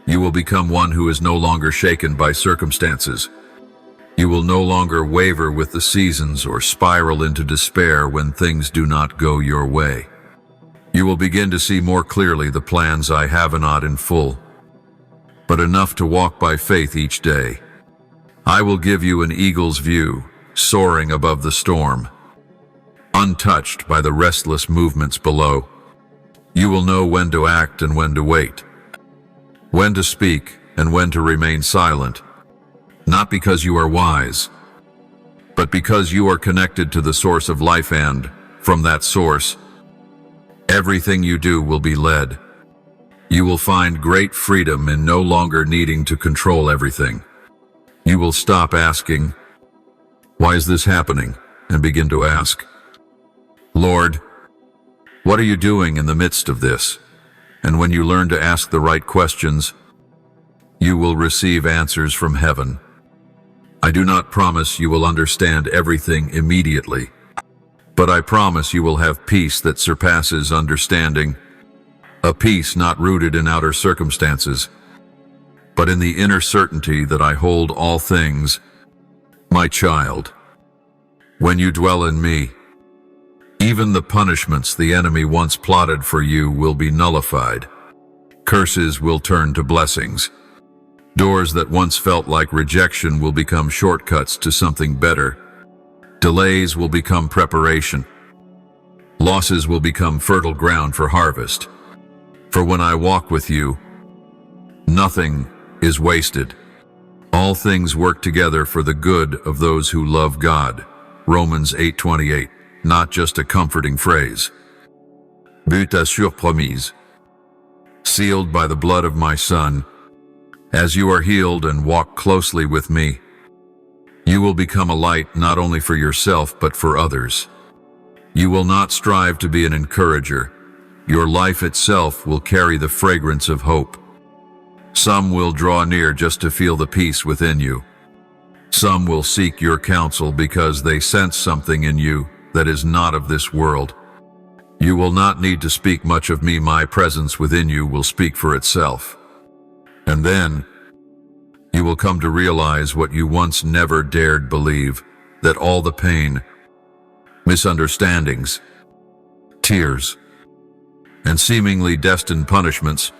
Speaker 1: you will become one who is no longer shaken by circumstances. You will no longer waver with the seasons or spiral into despair when things do not go your way. You will begin to see more clearly the plans I have not in full, but enough to walk by faith each day. I will give you an eagle's view, soaring above the storm, untouched by the restless movements below. You will know when to act and when to wait, when to speak and when to remain silent, not because you are wise, but because you are connected to the source of life, and, from that source, everything you do will be led. You will find great freedom in no longer needing to control everything. You will stop asking, "Why is this happening?" and begin to ask, "Lord, what are you doing in the midst of this?" And when you learn to ask the right questions, you will receive answers from heaven. I do not promise you will understand everything immediately, but I promise you will have peace that surpasses understanding, a peace not rooted in outer circumstances, but in the inner certainty that I hold all things. My child, when you dwell in me, even the punishments the enemy once plotted for you will be nullified. Curses will turn to blessings. Doors that once felt like rejection will become shortcuts to something better. Delays will become preparation. Losses will become fertile ground for harvest. For when I walk with you, nothing is wasted. All things work together for the good of those who love God. Romans 8:28, not just a comforting phrase. But a surpromise. Sealed by the blood of my Son, as you are healed and walk closely with me, you will become a light not only for yourself but for others. You will not strive to be an encourager. Your life itself will carry the fragrance of hope. Some will draw near just to feel the peace within you. Some will seek your counsel because they sense something in you that is not of this world. You will not need to speak much of me. My presence within you will speak for itself. And then, you will come to realize what you once never dared believe, that all the pain, misunderstandings, tears, and seemingly destined punishments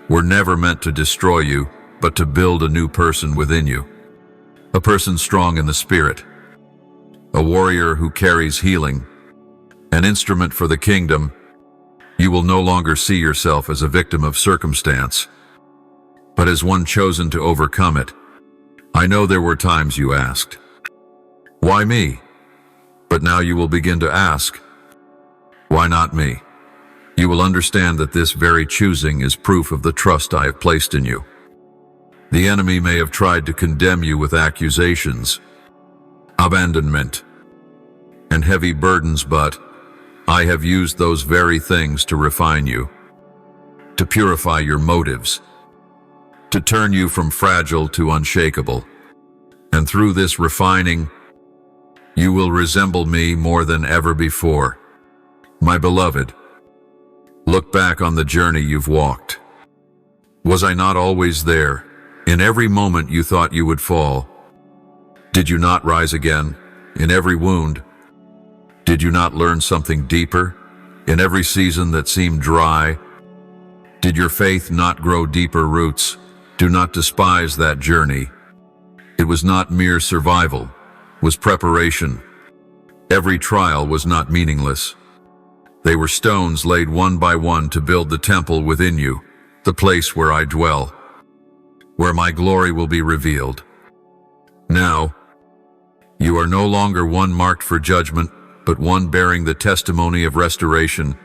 Speaker 1: were never meant to destroy you, but to build a new person within you. A person strong in the spirit, a warrior who carries healing, an instrument for the kingdom. You will no longer see yourself as a victim of circumstance, but as one chosen to overcome it. I know there were times you asked, "Why me?" But now you will begin to ask, "Why not me?" You will understand that this very choosing is proof of the trust I have placed in you. The enemy may have tried to condemn you with accusations, abandonment, and heavy burdens, but I have used those very things to refine you, to purify your motives, to turn you from fragile to unshakable. And through this refining, you will resemble me more than ever before. My beloved, look back on the journey you've walked. Was I not always there? In every moment you thought you would fall, did you not rise again? In every wound, did you not learn something deeper? In every season that seemed dry, did your faith not grow deeper roots? Do not despise that journey. It was not mere survival, it was preparation. Every trial was not meaningless. They were stones laid one by one to build the temple within you, the place where I dwell, where my glory will be revealed. Now, you are no longer one marked for judgment, but one bearing the testimony of restoration.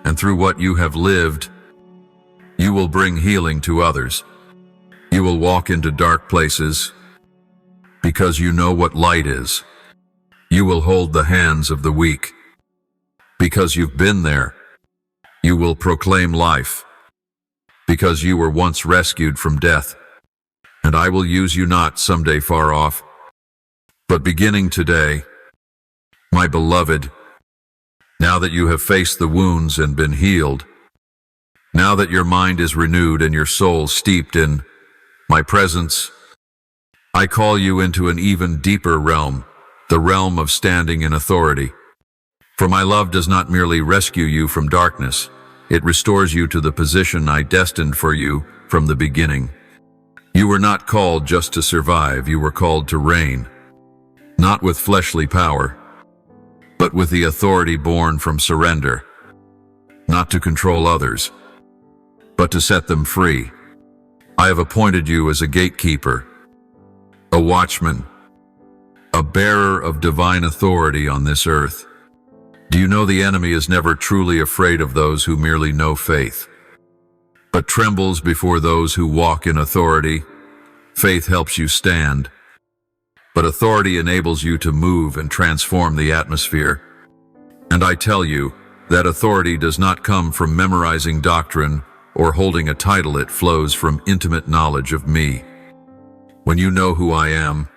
Speaker 1: And through what you have lived, you will bring healing to others. You will walk into dark places because you know what light is. You will hold the hands of the weak because you've been there. You will proclaim life because you were once rescued from death. And I will use you not someday far off, but beginning today. My beloved, now that you have faced the wounds and been healed, now that your mind is renewed and your soul steeped in my presence, I call you into an even deeper realm, the realm of standing in authority. For my love does not merely rescue you from darkness, it restores you to the position I destined for you from the beginning. You were not called just to survive, you were called to reign, not with fleshly power, but with the authority born from surrender. not to control others, but to set them free. I have appointed you as a gatekeeper, a watchman, a bearer of divine authority on this earth. Do you know the enemy is never truly afraid of those who merely know faith, but trembles before those who walk in authority? Faith helps you stand, but authority enables you to move and transform the atmosphere. And I tell you that authority does not come from memorizing doctrine or holding a title. It flows from intimate knowledge of me. When you know who I am,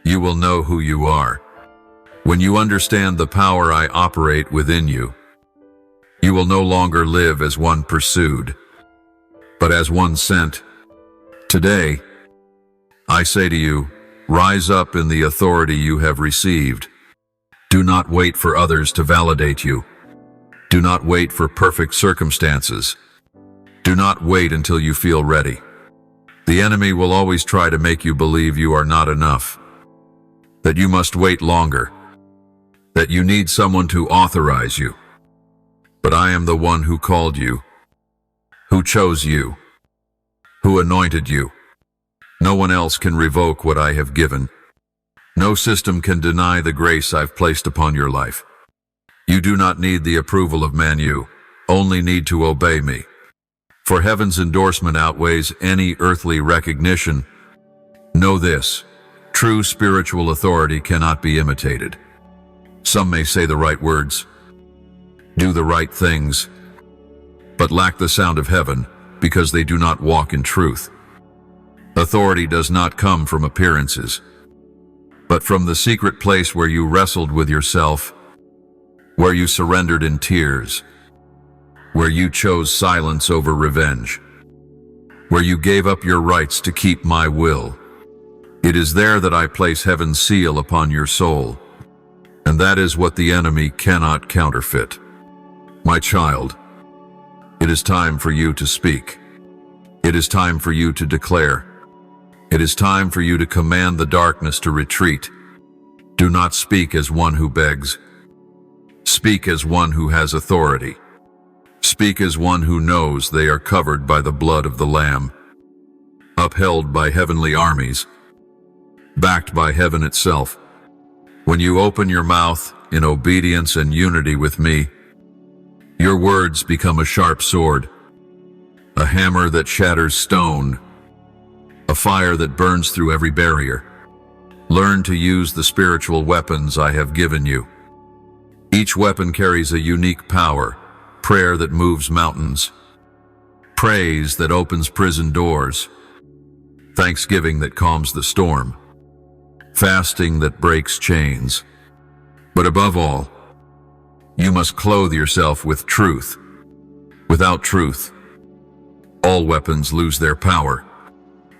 Speaker 1: you will know who you are. When you understand the power I operate within you, you will no longer live as one pursued, but as one sent. Today, I say to you, rise up in the authority you have received. Do not wait for others to validate you. Do not wait for perfect circumstances. Do not wait until you feel ready. The enemy will always try to make you believe you are not enough, that you must wait longer, that you need someone to authorize you. But I am the one who called you, who chose you, who anointed you. No one else can revoke what I have given. No system can deny the grace I've placed upon your life. You do not need the approval of man, you only need to obey me. For heaven's endorsement outweighs any earthly recognition. Know this, true spiritual authority cannot be imitated. Some may say the right words, do the right things, but lack the sound of heaven because they do not walk in truth. Authority does not come from appearances, but from the secret place where you wrestled with yourself, where you surrendered in tears, where you chose silence over revenge, where you gave up your rights to keep my will. It is there that I place heaven's seal upon your soul, and that is what the enemy cannot counterfeit. My child, it is time for you to speak. It is time for you to declare. It is time for you to command the darkness to retreat. Do not speak as one who begs. Speak as one who has authority. Speak as one who knows they are covered by the blood of the Lamb, upheld by heavenly armies, backed by heaven itself. When you open your mouth in obedience and unity with me, your words become a sharp sword, a hammer that shatters stone, a fire that burns through every barrier. Learn to use the spiritual weapons I have given you. Each weapon carries a unique power: prayer that moves mountains, praise that opens prison doors, thanksgiving that calms the storm, fasting that breaks chains. But above all, you must clothe yourself with truth. Without truth, all weapons lose their power.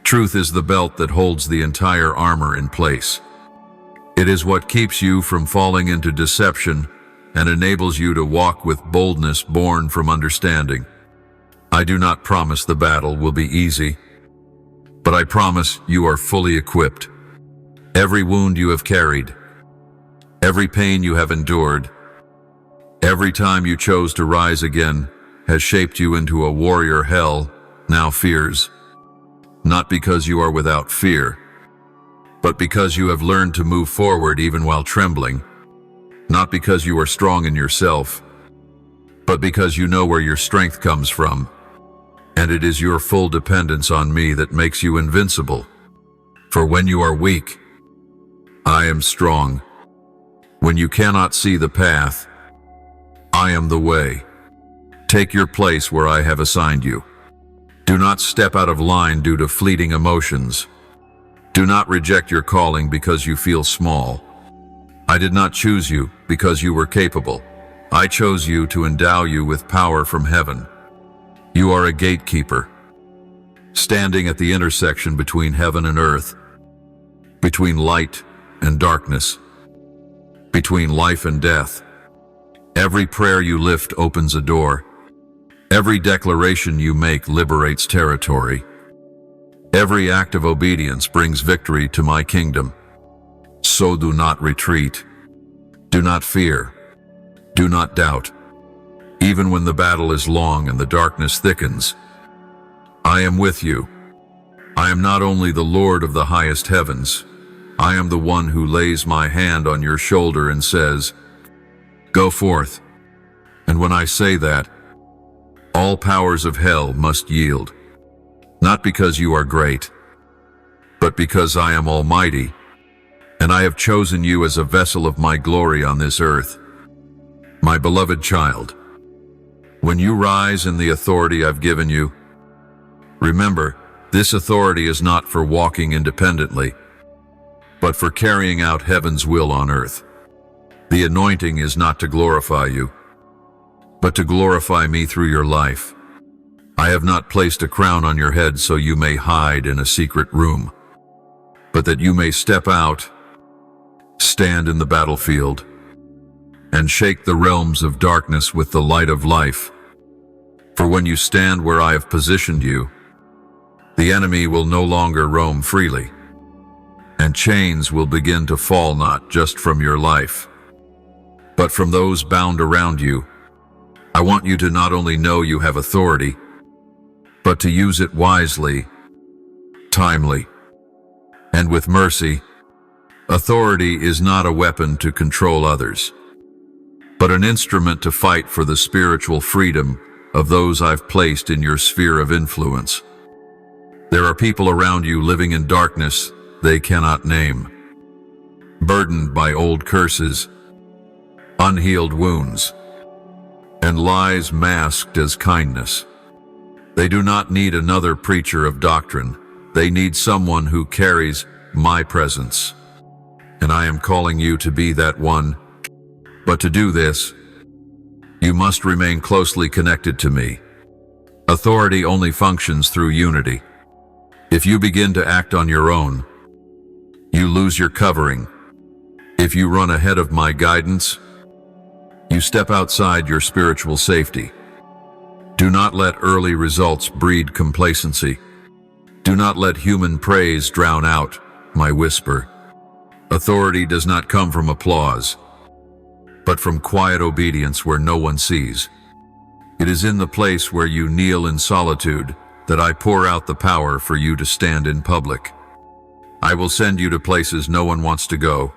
Speaker 1: Truth is the belt that holds the entire armor in place. It is what keeps you from falling into deception and enables you to walk with boldness born from understanding. I do not promise the battle will be easy, but I promise you are fully equipped. Every wound you have carried, every pain you have endured, every time you chose to rise again has shaped you into a warrior hell now fears. Not because you are without fear, but because you have learned to move forward even while trembling. Not because you are strong in yourself, but because you know where your strength comes from. And it is your full dependence on me that makes you invincible. For when you are weak, I am strong. When you cannot see the path, I am the way. Take your place where I have assigned you. Do not step out of line due to fleeting emotions. Do not reject your calling because you feel small. I did not choose you because you were capable. I chose you to endow you with power from heaven. You are a gatekeeper, standing at the intersection between heaven and earth, between light and darkness, between life and death. Every prayer you lift opens a door. Every declaration you make liberates territory. Every act of obedience brings victory to my kingdom. So do not retreat. Do not fear. Do not doubt. Even when the battle is long and the darkness thickens, I am with you. I am not only the Lord of the highest heavens, I am the one who lays my hand on your shoulder and says, "Go forth." And when I say that, all powers of hell must yield, not because you are great, but because I am almighty, and I have chosen you as a vessel of my glory on this earth. My beloved child, when you rise in the authority I've given you, remember, this authority is not for walking independently, but for carrying out heaven's will on earth. The anointing is not to glorify you, but to glorify me through your life. I have not placed a crown on your head so you may hide in a secret room, but that you may step out, stand in the battlefield, and shake the realms of darkness with the light of life. For when you stand where I have positioned you, the enemy will no longer roam freely, and chains will begin to fall not just from your life, but from those bound around you. I want you to not only know you have authority, but to use it wisely, timely, and with mercy. Authority is not a weapon to control others, but an instrument to fight for the spiritual freedom of those I've placed in your sphere of influence. There are people around you living in darkness they cannot name, burdened by old curses, unhealed wounds, and lies masked as kindness. They do not need another preacher of doctrine. They need someone who carries my presence. And I am calling you to be that one. But to do this, you must remain closely connected to me. Authority only functions through unity. If you begin to act on your own, you lose your covering. If you run ahead of my guidance, you step outside your spiritual safety. Do not let early results breed complacency. Do not let human praise drown out my whisper. Authority does not come from applause, but from quiet obedience where no one sees. It is in the place where you kneel in solitude that I pour out the power for you to stand in public. I will send you to places no one wants to go,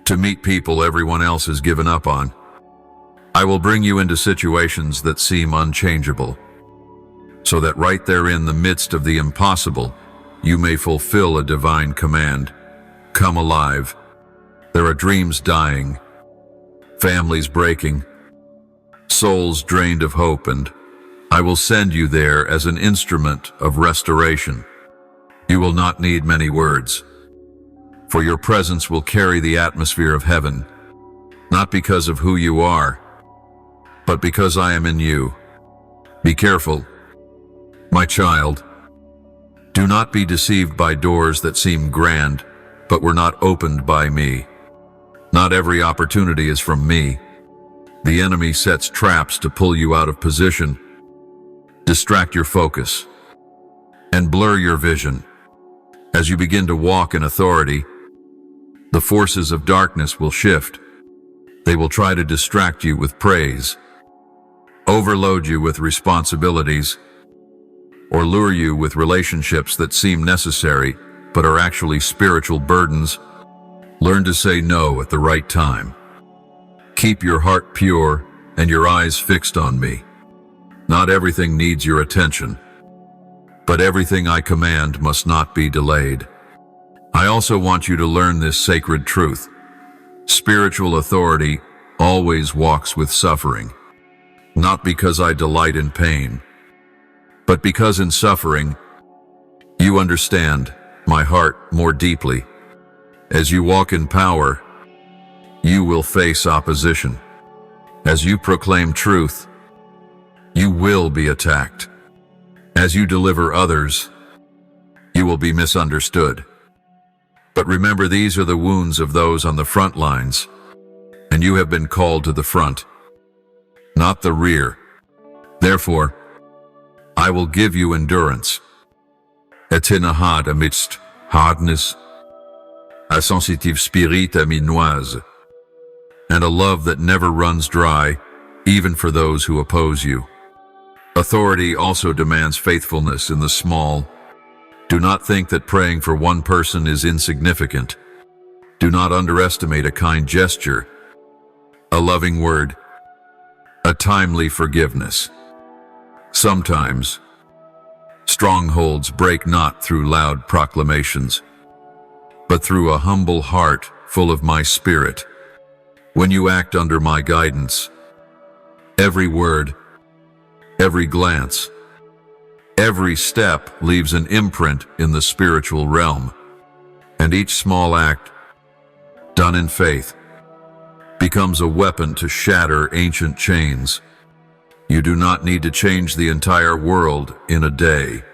Speaker 1: to meet people everyone else has given up on. I will bring you into situations that seem unchangeable, so that right there in the midst of the impossible, you may fulfill a divine command. Come alive. There are dreams dying, families breaking, souls drained of hope, and I will send you there as an instrument of restoration. You will not need many words, for your presence will carry the atmosphere of heaven, not because of who you are, but because I am in you. Be careful, my child. Do not be deceived by doors that seem grand, but were not opened by me. Not every opportunity is from me. The enemy sets traps to pull you out of position, distract your focus, and blur your vision. As you begin to walk in authority, the forces of darkness will shift. They will try to distract you with praise, overload you with responsibilities, or lure you with relationships that seem necessary but are actually spiritual burdens. Learn to say no at the right time. Keep your heart pure and your eyes fixed on me. Not everything needs your attention, but everything I command must not be delayed. I also want you to learn this sacred truth. Spiritual authority always walks with suffering, not because I delight in pain, but because in suffering, you understand my heart more deeply. As you walk in power, you will face opposition. As you proclaim truth, you will be attacked. As you deliver others, you will be misunderstood. But remember, these are the wounds of those on the front lines, and you have been called to the front, not the rear. Therefore, I will give you endurance. Etinahad amidst hardness, a sensitive spirit aminoise, and a love that never runs dry, even for those who oppose you. Authority also demands faithfulness in the small. Do not think that praying for one person is insignificant. Do not underestimate a kind gesture, a loving word, a timely forgiveness. Sometimes, strongholds break not through loud proclamations, but through a humble heart full of my spirit. When you act under my guidance, every word, every glance, every step leaves an imprint in the spiritual realm, and each small act, done in faith, becomes a weapon to shatter ancient chains. You do not need to change the entire world in a day.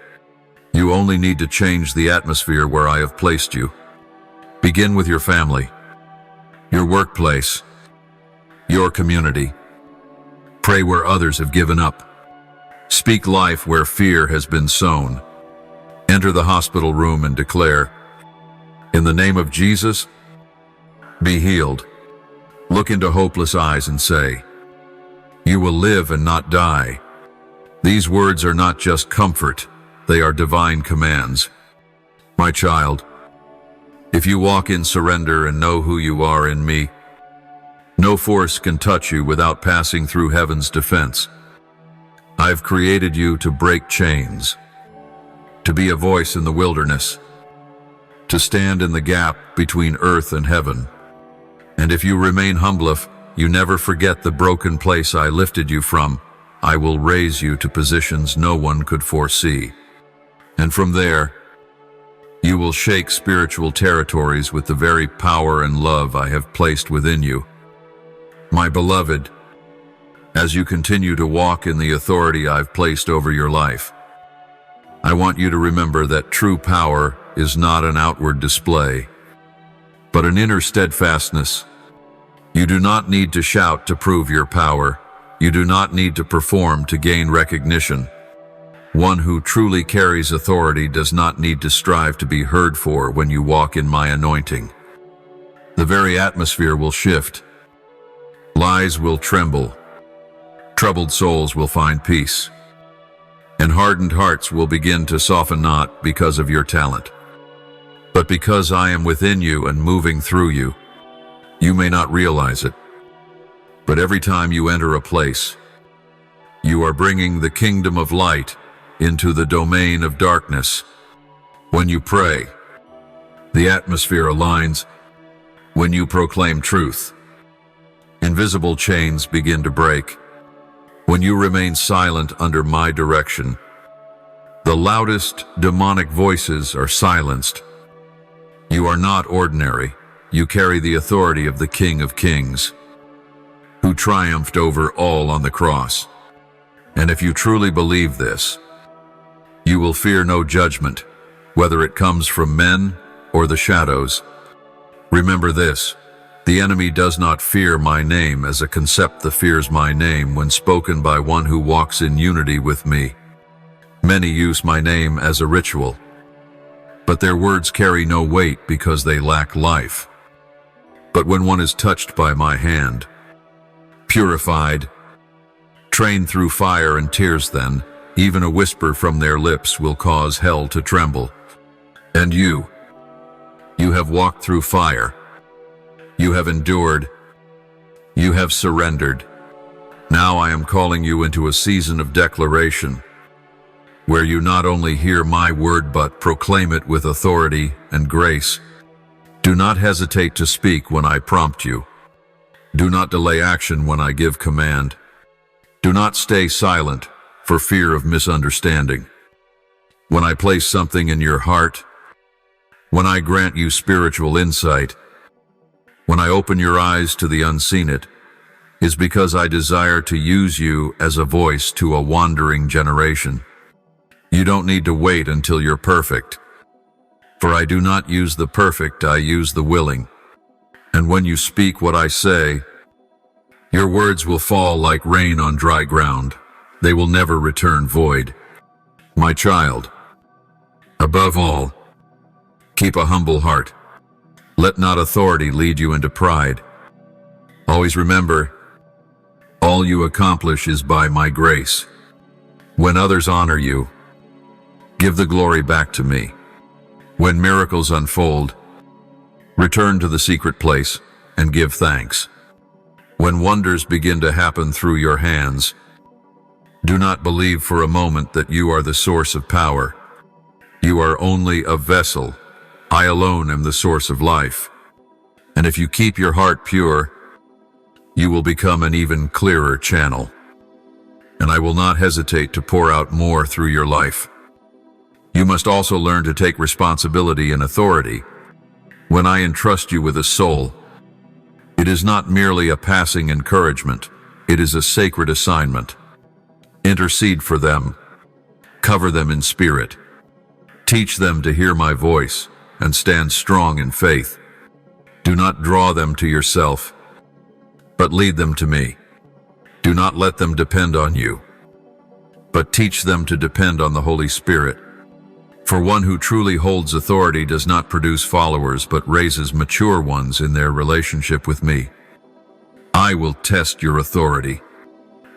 Speaker 1: You only need to change the atmosphere where I have placed you. Begin with your family, your workplace, your community. Pray where others have given up. Speak life where fear has been sown. Enter the hospital room and declare, "In the name of Jesus, be healed." Look into hopeless eyes and say, "You will live and not die." These words are not just comfort, they are divine commands. My child, if you walk in surrender and know who you are in me, no force can touch you without passing through heaven's defense. I've created you to break chains, to be a voice in the wilderness, to stand in the gap between earth and heaven. And if you remain humble, you never forget the broken place I lifted you from, I will raise you to positions no one could foresee. And from there, you will shake spiritual territories with the very power and love I have placed within you. My beloved, as you continue to walk in the authority I've placed over your life, I want you to remember that true power is not an outward display, but an inner steadfastness. You do not need to shout to prove your power. You do not need to perform to gain recognition. One who truly carries authority does not need to strive to be heard for when you walk in my anointing. The very atmosphere will shift. Lies will tremble. Troubled souls will find peace. And hardened hearts will begin to soften, not because of your talent, but because I am within you and moving through you. You may not realize it, but every time you enter a place, you are bringing the kingdom of light into the domain of darkness. When you pray, the atmosphere aligns. When you proclaim truth, invisible chains begin to break. When you remain silent under my direction, the loudest demonic voices are silenced. You are not ordinary. You carry the authority of the King of Kings, who triumphed over all on the cross. And if you truly believe this, you will fear no judgment, whether it comes from men or the shadows. Remember this: the enemy does not fear my name as a concept that fears my name when spoken by one who walks in unity with me. Many use my name as a ritual, but their words carry no weight because they lack life. But when one is touched by my hand, purified, trained through fire and tears, then even a whisper from their lips will cause hell to tremble. And you have walked through fire. You have endured. You have surrendered. Now I am calling you into a season of declaration, where you not only hear my word but proclaim it with authority and grace. Do not hesitate to speak when I prompt you. Do not delay action when I give command. Do not stay silent for fear of misunderstanding. When I place something in your heart, when I grant you spiritual insight, when I open your eyes to the unseen, it is because I desire to use you as a voice to a wandering generation. You don't need to wait until you're perfect, for I do not use the perfect, I use the willing. And when you speak what I say, your words will fall like rain on dry ground. They will never return void. My child, above all, keep a humble heart. Let not authority lead you into pride. Always remember, All you accomplish is by my grace. When others honor you, give the glory back to me. When miracles unfold, return to the secret place and give thanks. When wonders begin to happen through your hands, do not believe for a moment that you are the source of power. You are only a vessel. I alone am the source of life. And if you keep your heart pure, you will become an even clearer channel. And I will not hesitate to pour out more through your life. You must also learn to take responsibility and authority. When I entrust you with a soul, it is not merely a passing encouragement, it is a sacred assignment. Intercede for them, cover them in spirit, teach them to hear my voice and stand strong in faith. Do not draw them to yourself, but lead them to me. Do not let them depend on you, but teach them to depend on the Holy Spirit. For one who truly holds authority does not produce followers, but raises mature ones in their relationship with me. I will test your authority.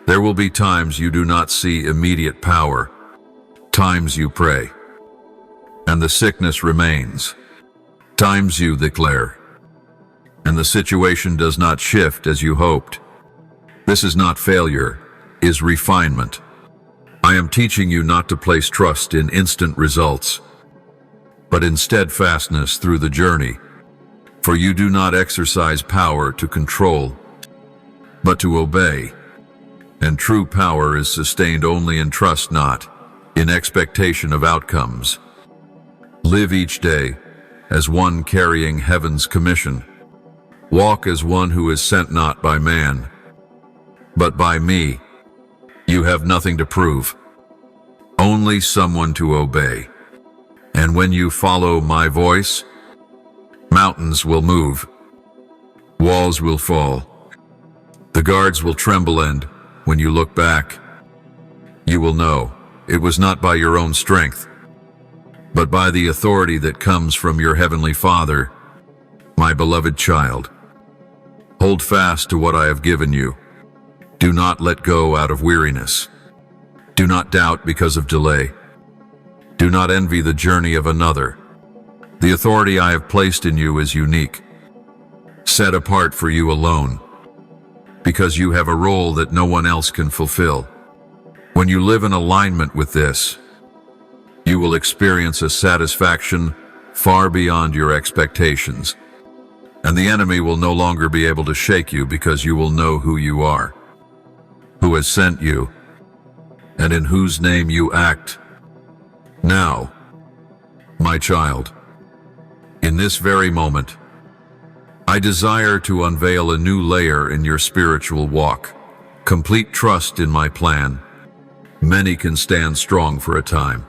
Speaker 1: There will be times you do not see immediate power, times you pray, and the sickness remains, times you declare, and the situation does not shift as you hoped. This is not failure, is refinement. I am teaching you not to place trust in instant results, but in steadfastness through the journey. For you do not exercise power to control, but to obey. And true power is sustained only in trust, not in expectation of outcomes. Live each day as one carrying heaven's commission. Walk as one who is sent not by man, but by me. You have nothing to prove, only someone to obey. And when you follow my voice, mountains will move, walls will fall, the guards will tremble, and when you look back, you will know it was not by your own strength, but by the authority that comes from your heavenly Father. My beloved child, hold fast to what I have given you. Do not let go out of weariness. Do not doubt because of delay. Do not envy the journey of another. The authority I have placed in you is unique, set apart for you alone, because you have a role that no one else can fulfill. When you live in alignment with this, you will experience a satisfaction far beyond your expectations, and the enemy will no longer be able to shake you, because you will know who you are, who has sent you, and in whose name you act. Now, my child, in this very moment, I desire to unveil a new layer in your spiritual walk. Complete trust in my plan. Many can stand strong for a time.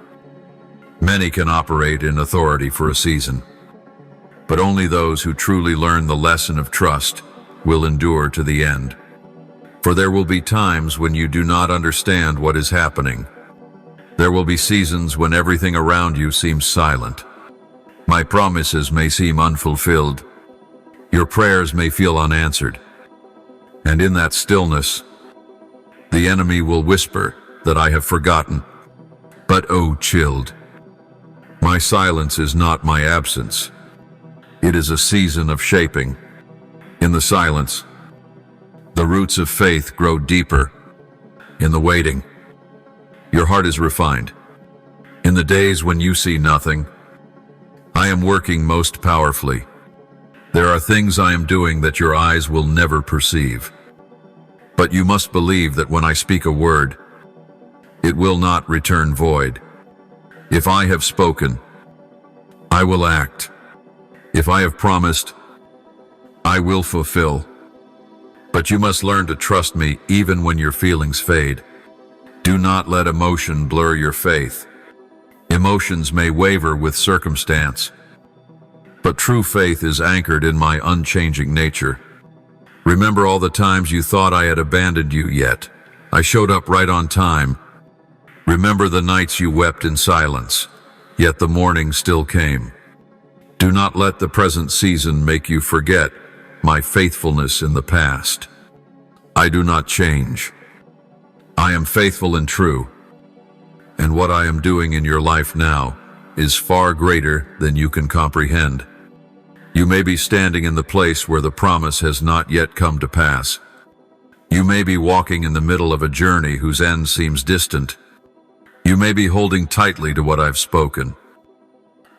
Speaker 1: Many can operate in authority for a season. But only those who truly learn the lesson of trust will endure to the end. For there will be times when you do not understand what is happening. There will be seasons when everything around you seems silent. My promises may seem unfulfilled. Your prayers may feel unanswered. And in that stillness, the enemy will whisper that I have forgotten. But oh, chilled, my silence is not my absence. It is a season of shaping. In the silence, the roots of faith grow deeper. In the waiting, your heart is refined. In the days when you see nothing, I am working most powerfully. There are things I am doing that your eyes will never perceive. But you must believe that when I speak a word, it will not return void. If I have spoken, I will act. If I have promised, I will fulfill. But you must learn to trust me even when your feelings fade. Do not let emotion blur your faith. Emotions may waver with circumstance, but true faith is anchored in my unchanging nature. Remember all the times you thought I had abandoned you, yet I showed up right on time. Remember the nights you wept in silence, yet the morning still came. Do not let the present season make you forget my faithfulness in the past. I do not change. I am faithful and true, and what I am doing in your life now is far greater than you can comprehend. You may be standing in the place where the promise has not yet come to pass. You may be walking in the middle of a journey whose end seems distant. You may be holding tightly to what I've spoken,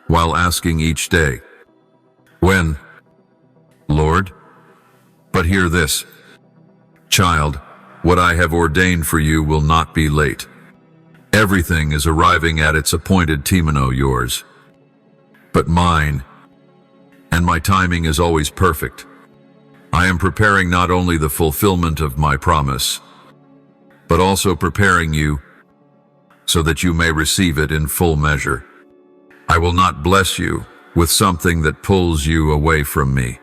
Speaker 1: while asking each day, "When, Lord?" But hear this, child, what I have ordained for you will not be late. Everything is arriving at its appointed timino, yours, but mine, and my timing is always perfect. I am preparing not only the fulfillment of my promise, but also preparing you so that you may receive it in full measure. I will not bless you with something that pulls you away from me.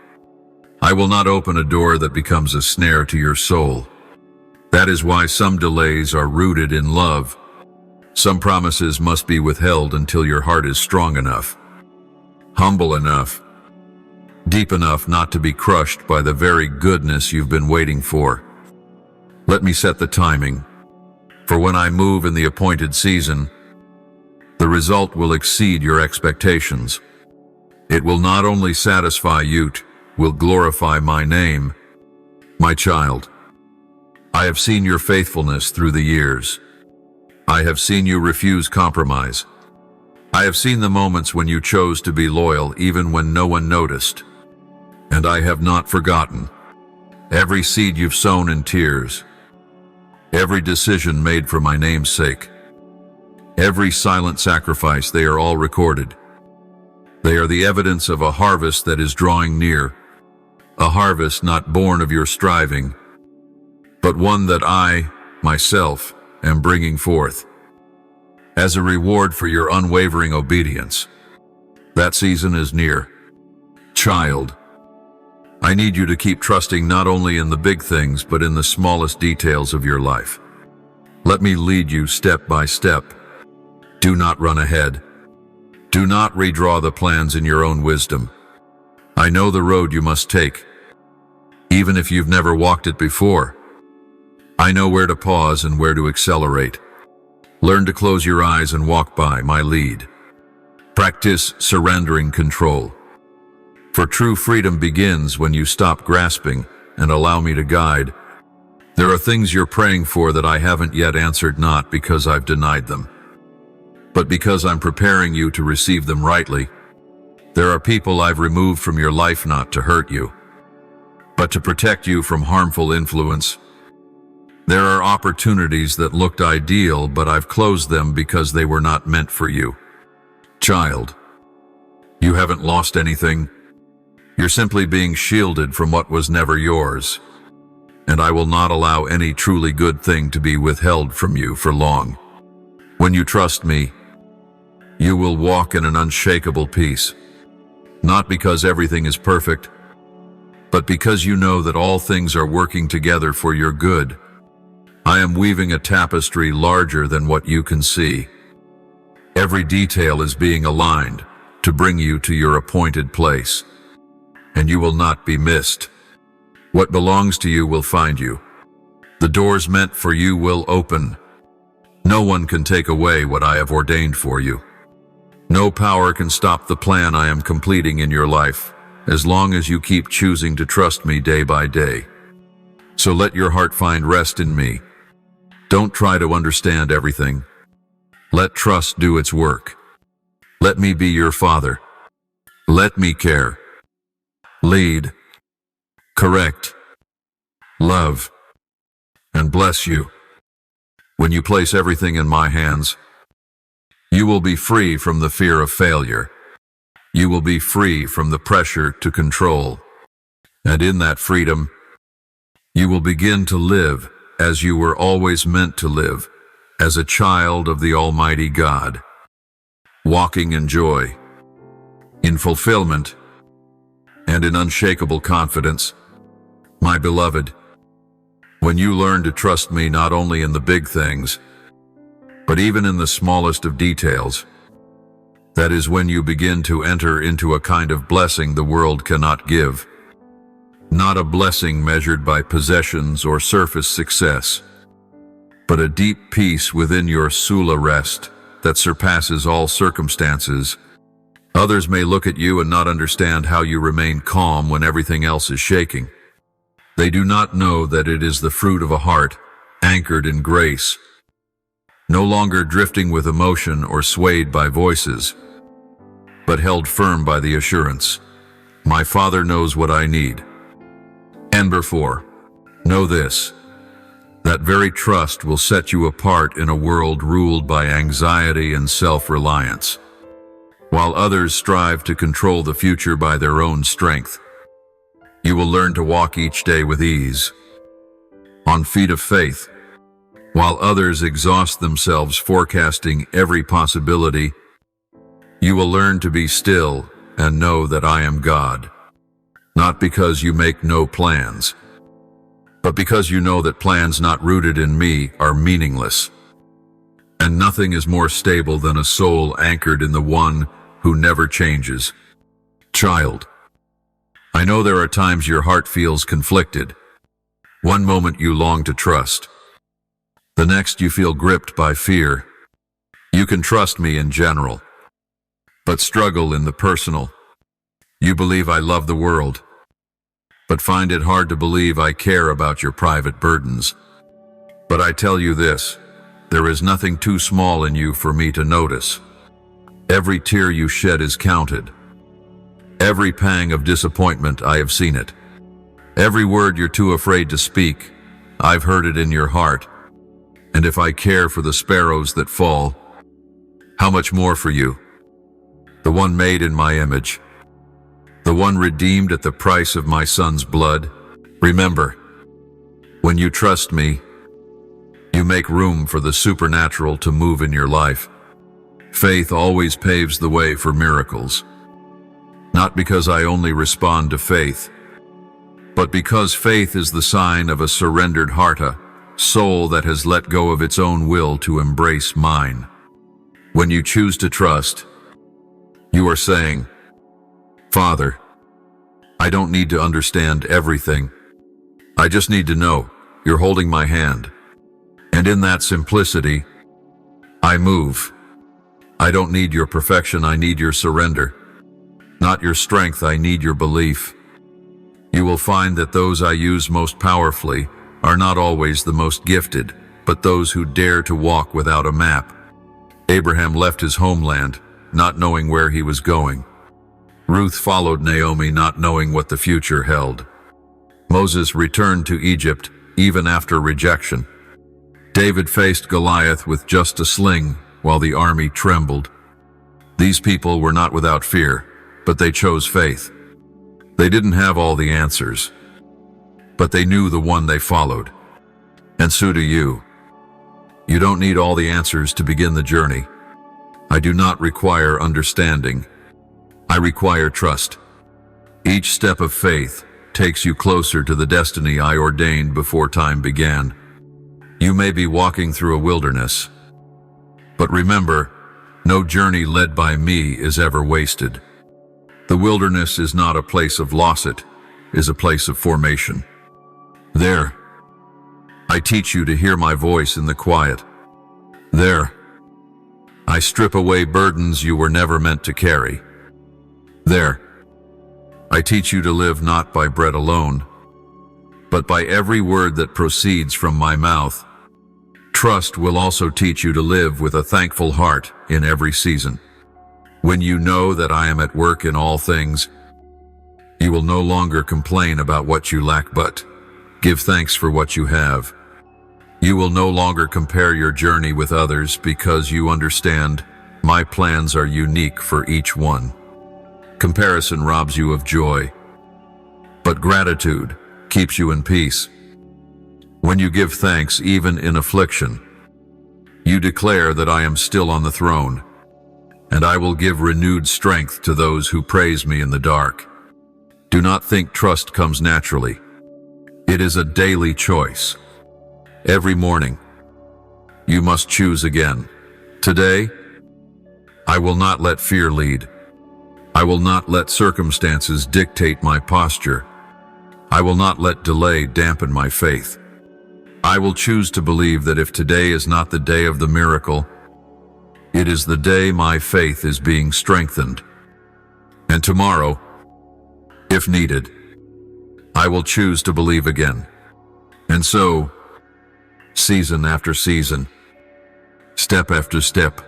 Speaker 1: I will not open a door that becomes a snare to your soul. That is why some delays are rooted in love. Some promises must be withheld until your heart is strong enough, humble enough, deep enough not to be crushed by the very goodness you've been waiting for. Let me set the timing, for when I move in the appointed season, the result will exceed your expectations. It will not only satisfy you, it will glorify my name. My child, I have seen your faithfulness through the years. I have seen you refuse compromise. I have seen the moments when you chose to be loyal even when no one noticed. And I have not forgotten every seed you've sown in tears, every decision made for my name's sake, every silent sacrifice. They are all recorded. They are the evidence of a harvest that is drawing near, a harvest not born of your striving, but one that I, myself, am bringing forth as a reward for your unwavering obedience. That season is near. Child, I need you to keep trusting not only in the big things, but in the smallest details of your life. Let me lead you step by step. Do not run ahead. Do not redraw the plans in your own wisdom. I know the road you must take, even if you've never walked it before. I know where to pause and where to accelerate. Learn to close your eyes and walk by my lead. Practice surrendering control. For true freedom begins when you stop grasping and allow me to guide. There are things you're praying for that I haven't yet answered, not because I've denied them, but because I'm preparing you to receive them rightly. There are people I've removed from your life not to hurt you, but to protect you from harmful influence. There are opportunities that looked ideal, but I've closed them because they were not meant for you. Child, you haven't lost anything. You're simply being shielded from what was never yours, and I will not allow any truly good thing to be withheld from you for long. When you trust me, you will walk in an unshakable peace, not because everything is perfect, but because you know that all things are working together for your good. I am weaving a tapestry larger than what you can see. Every detail is being aligned to bring you to your appointed place, and you will not be missed. What belongs to you will find you. The doors meant for you will open. No one can take away what I have ordained for you. No power can stop the plan I am completing in your life, as long as you keep choosing to trust me day by day. So let your heart find rest in me. Don't try to understand everything. Let trust do its work. Let me be your father. Let me care, lead, correct, love, and bless you. When you place everything in my hands, you will be free from the fear of failure. You will be free from the pressure to control. And in that freedom, you will begin to live as you were always meant to live, as a child of the Almighty God, walking in joy, in fulfillment, and in unshakable confidence. My beloved, when you learn to trust me not only in the big things, but even in the smallest of details, that is when you begin to enter into a kind of blessing the world cannot give. not a blessing measured by possessions or surface success, but a deep peace within your Sula rest that surpasses all circumstances. Others may look at you and not understand how you remain calm when everything else is shaking. They do not know that it is the fruit of a heart anchored in grace, no longer drifting with emotion or swayed by voices, but held firm by the assurance, my Father knows what I need. And therefore, know this, that very trust will set you apart in a world ruled by anxiety and self-reliance. While others strive to control the future by their own strength, you will learn to walk each day with ease, on feet of faith. While others exhaust themselves forecasting every possibility, you will learn to be still and know that I am God. Not because you make no plans, but because you know that plans not rooted in me are meaningless. And nothing is more stable than a soul anchored in the one who never changes. Child, I know there are times your heart feels conflicted. One moment you long to trust. The next you feel gripped by fear. You can trust me in general, but struggle in the personal. You believe I love the world, but find it hard to believe I care about your private burdens. But I tell you this, there is nothing too small in you for me to notice. Every tear you shed is counted. Every pang of disappointment, I have seen it. Every word you're too afraid to speak, I've heard it in your heart. And if I care for the sparrows that fall, how much more for you, the one made in my image, the one redeemed at the price of my Son's blood? Remember, when you trust me, you make room for the supernatural to move in your life. Faith always paves the way for miracles. Not because I only respond to faith, but because faith is the sign of a surrendered heart, a soul that has let go of its own will to embrace mine. When you choose to trust, you are saying, Father, I don't need to understand everything. I just need to know you're holding my hand. And in that simplicity, I move. I don't need your perfection, I need your surrender. Not your strength, I need your belief. You will find that those I use most powerfully are not always the most gifted, but those who dare to walk without a map. Abraham left his homeland, not knowing where he was going. Ruth followed Naomi, not knowing what the future held. Moses returned to Egypt, even after rejection. David faced Goliath with just a sling, while the army trembled. These people were not without fear, but they chose faith. They didn't have all the answers, but they knew the one they followed. And so do you. You don't need all the answers to begin the journey. I do not require understanding. I require trust. Each step of faith takes you closer to the destiny I ordained before time began. You may be walking through a wilderness, but remember, no journey led by me is ever wasted. The wilderness is not a place of loss, it is a place of formation. There, I teach you to hear my voice in the quiet. There, I strip away burdens you were never meant to carry. There, I teach you to live not by bread alone, but by every word that proceeds from my mouth. Trust will also teach you to live with a thankful heart in every season. When you know that I am at work in all things, you will no longer complain about what you lack, but give thanks for what you have. You will no longer compare your journey with others because you understand my plans are unique for each one. Comparison robs you of joy, but gratitude keeps you in peace. When you give thanks even in affliction, you declare that I am still on the throne, and I will give renewed strength to those who praise me in the dark. Do not think trust comes naturally. It is a daily choice. Every morning, you must choose again. Today, I will not let fear lead. I will not let circumstances dictate my posture. I will not let delay dampen my faith. I will choose to believe that if today is not the day of the miracle, it is the day my faith is being strengthened. And tomorrow, if needed, I will choose to believe again. And so, season after season, step after step,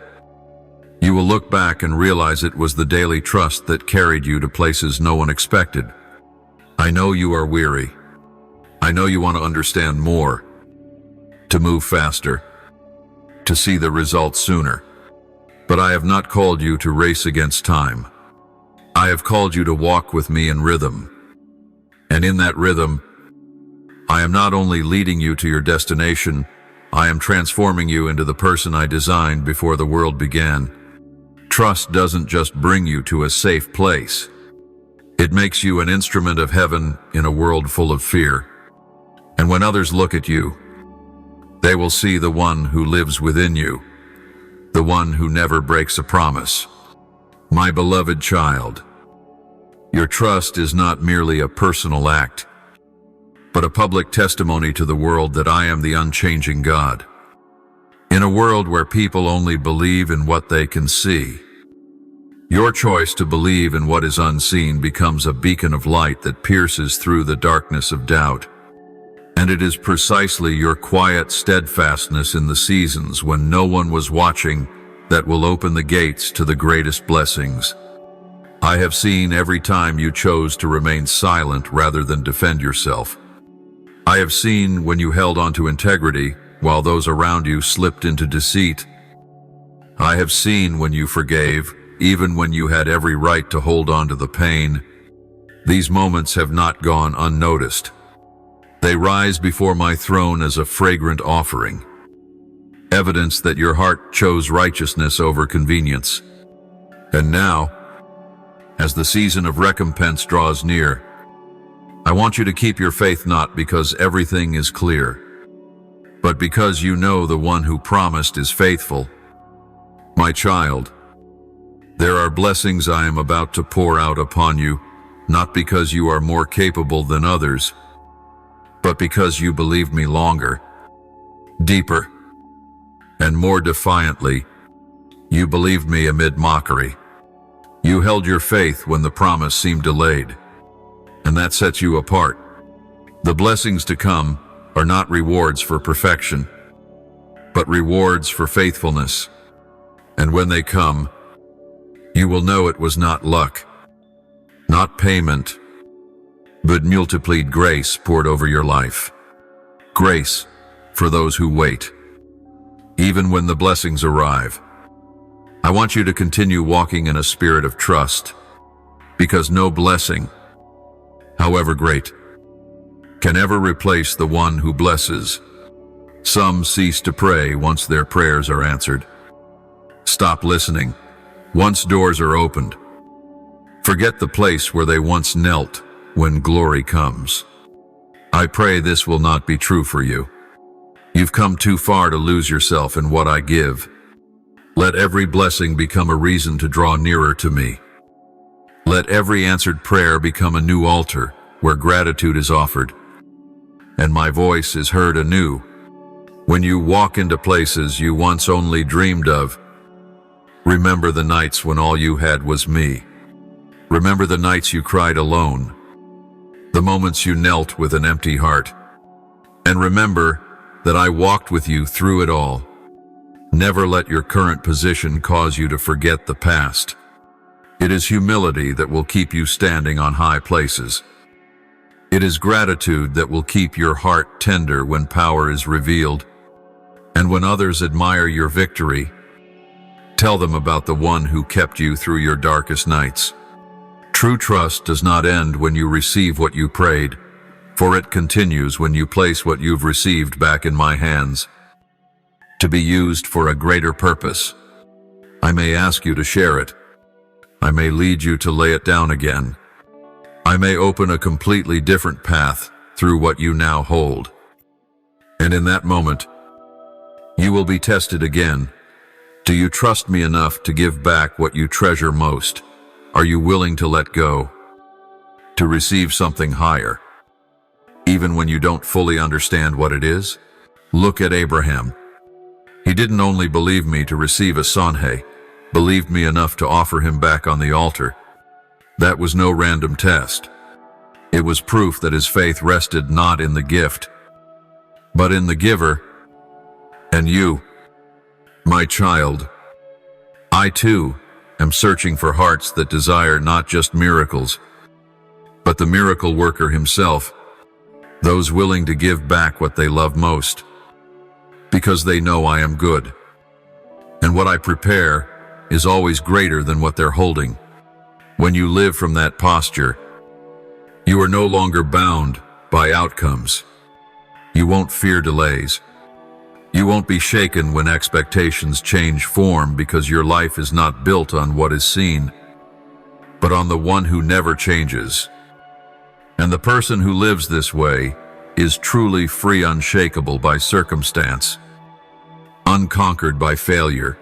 Speaker 1: you will look back and realize it was the daily trust that carried you to places no one expected. I know you are weary. I know you want to understand more, to move faster, to see the results sooner. But I have not called you to race against time. I have called you to walk with me in rhythm. And in that rhythm, I am not only leading you to your destination, I am transforming you into the person I designed before the world began. Trust doesn't just bring you to a safe place. It makes you an instrument of heaven in a world full of fear. And when others look at you, they will see the one who lives within you, the one who never breaks a promise. My beloved child, your trust is not merely a personal act, but a public testimony to the world that I am the unchanging God. In a world where people only believe in what they can see, your choice to believe in what is unseen becomes a beacon of light that pierces through the darkness of doubt. And it is precisely your quiet steadfastness in the seasons when no one was watching that will open the gates to the greatest blessings. I have seen every time you chose to remain silent rather than defend yourself. I have seen when you held on to integrity while those around you slipped into deceit. I have seen when you forgave, even when you had every right to hold on to the pain. These moments have not gone unnoticed. They rise before my throne as a fragrant offering, evidence that your heart chose righteousness over convenience. And now, as the season of recompense draws near, I want you to keep your faith not because everything is clear, but because you know the one who promised is faithful. My child, there are blessings I am about to pour out upon you, not because you are more capable than others, but because you believed me longer, deeper, and more defiantly. You believed me amid mockery. You held your faith when the promise seemed delayed, and that sets you apart. The blessings to come are not rewards for perfection, but rewards for faithfulness. And when they come, you will know it was not luck, not payment, but multiplied grace poured over your life. Grace for those who wait, even when the blessings arrive. I want you to continue walking in a spirit of trust, because no blessing, however great, can ever replace the one who blesses. Some cease to pray once their prayers are answered. Stop listening once doors are opened. Forget the place where they once knelt when glory comes. I pray this will not be true for you. You've come too far to lose yourself in what I give. Let every blessing become a reason to draw nearer to me. Let every answered prayer become a new altar where gratitude is offered, and my voice is heard anew. When you walk into places you once only dreamed of, remember the nights when all you had was me. Remember the nights you cried alone, the moments you knelt with an empty heart. And remember that I walked with you through it all. Never let your current position cause you to forget the past. It is humility that will keep you standing on high places. It is gratitude that will keep your heart tender when power is revealed. And when others admire your victory, tell them about the one who kept you through your darkest nights. True trust does not end when you receive what you prayed, for it continues when you place what you've received back in my hands, to be used for a greater purpose. I may ask you to share it. I may lead you to lay it down again. I may open a completely different path through what you now hold. And in that moment, you will be tested again. Do you trust me enough to give back what you treasure most? Are you willing to let go, to receive something higher? even when you don't fully understand what it is? Look at Abraham. He didn't only believe me to receive a son, believed me enough to offer him back on the altar. That was no random test. It was proof that his faith rested not in the gift, but in the giver. And you, my child, I too am searching for hearts that desire not just miracles, but the miracle worker himself, those willing to give back what they love most, because they know I am good. And what I prepare is always greater than what they're holding. When you live from that posture, you are no longer bound by outcomes. You won't fear delays. You won't be shaken when expectations change form, because your life is not built on what is seen, but on the one who never changes. And the person who lives this way is truly free, unshakable by circumstance, unconquered by failure,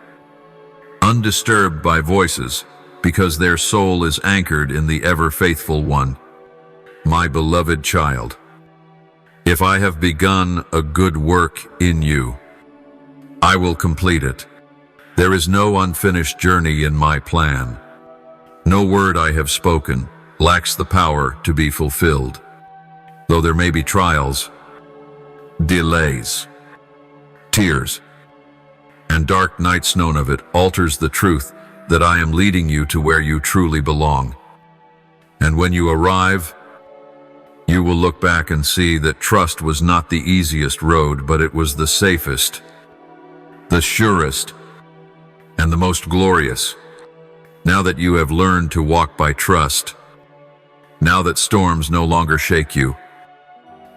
Speaker 1: undisturbed by voices, because their soul is anchored in the ever-faithful one. My beloved child, if I have begun a good work in you, I will complete it. There is no unfinished journey in my plan. No word I have spoken lacks the power to be fulfilled. Though there may be trials, delays, tears, and dark nights, none of it alters the truth that I am leading you to where you truly belong. And when you arrive, you will look back and see that trust was not the easiest road, but it was the safest, the surest, and the most glorious. Now that you have learned to walk by trust, now that storms no longer shake you,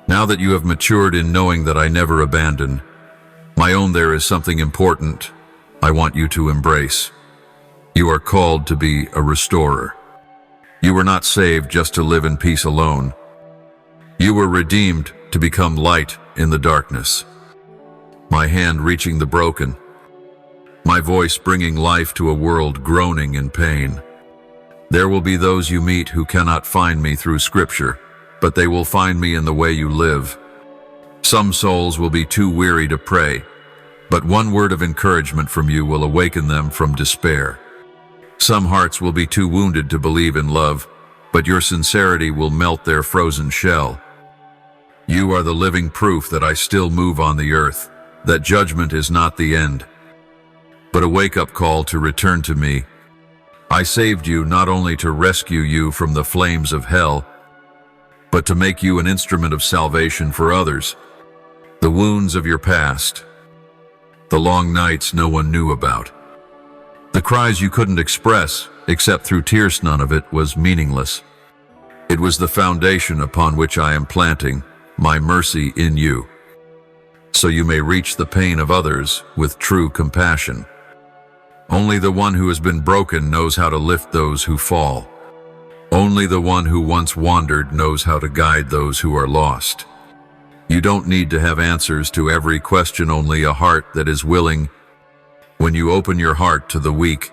Speaker 1: now that you have matured in knowing that I never abandon, my own, there is something important I want you to embrace. You are called to be a restorer. You were not saved just to live in peace alone. You were redeemed to become light in the darkness. My hand reaching the broken, my voice bringing life to a world groaning in pain. There will be those you meet who cannot find me through Scripture, but they will find me in the way you live. Some souls will be too weary to pray, but one word of encouragement from you will awaken them from despair. Some hearts will be too wounded to believe in love, but your sincerity will melt their frozen shell. You are the living proof that I still move on the earth, that judgment is not the end, but a wake-up call to return to me. I saved you not only to rescue you from the flames of hell, but to make you an instrument of salvation for others. The wounds of your past, the long nights no one knew about, the cries you couldn't express except through tears, none of it was meaningless. It was the foundation upon which I am planting my mercy in you, so you may reach the pain of others with true compassion. Only the one who has been broken knows how to lift those who fall. Only the one who once wandered knows how to guide those who are lost. You don't need to have answers to every question, only a heart that is willing. When you open your heart to the weak,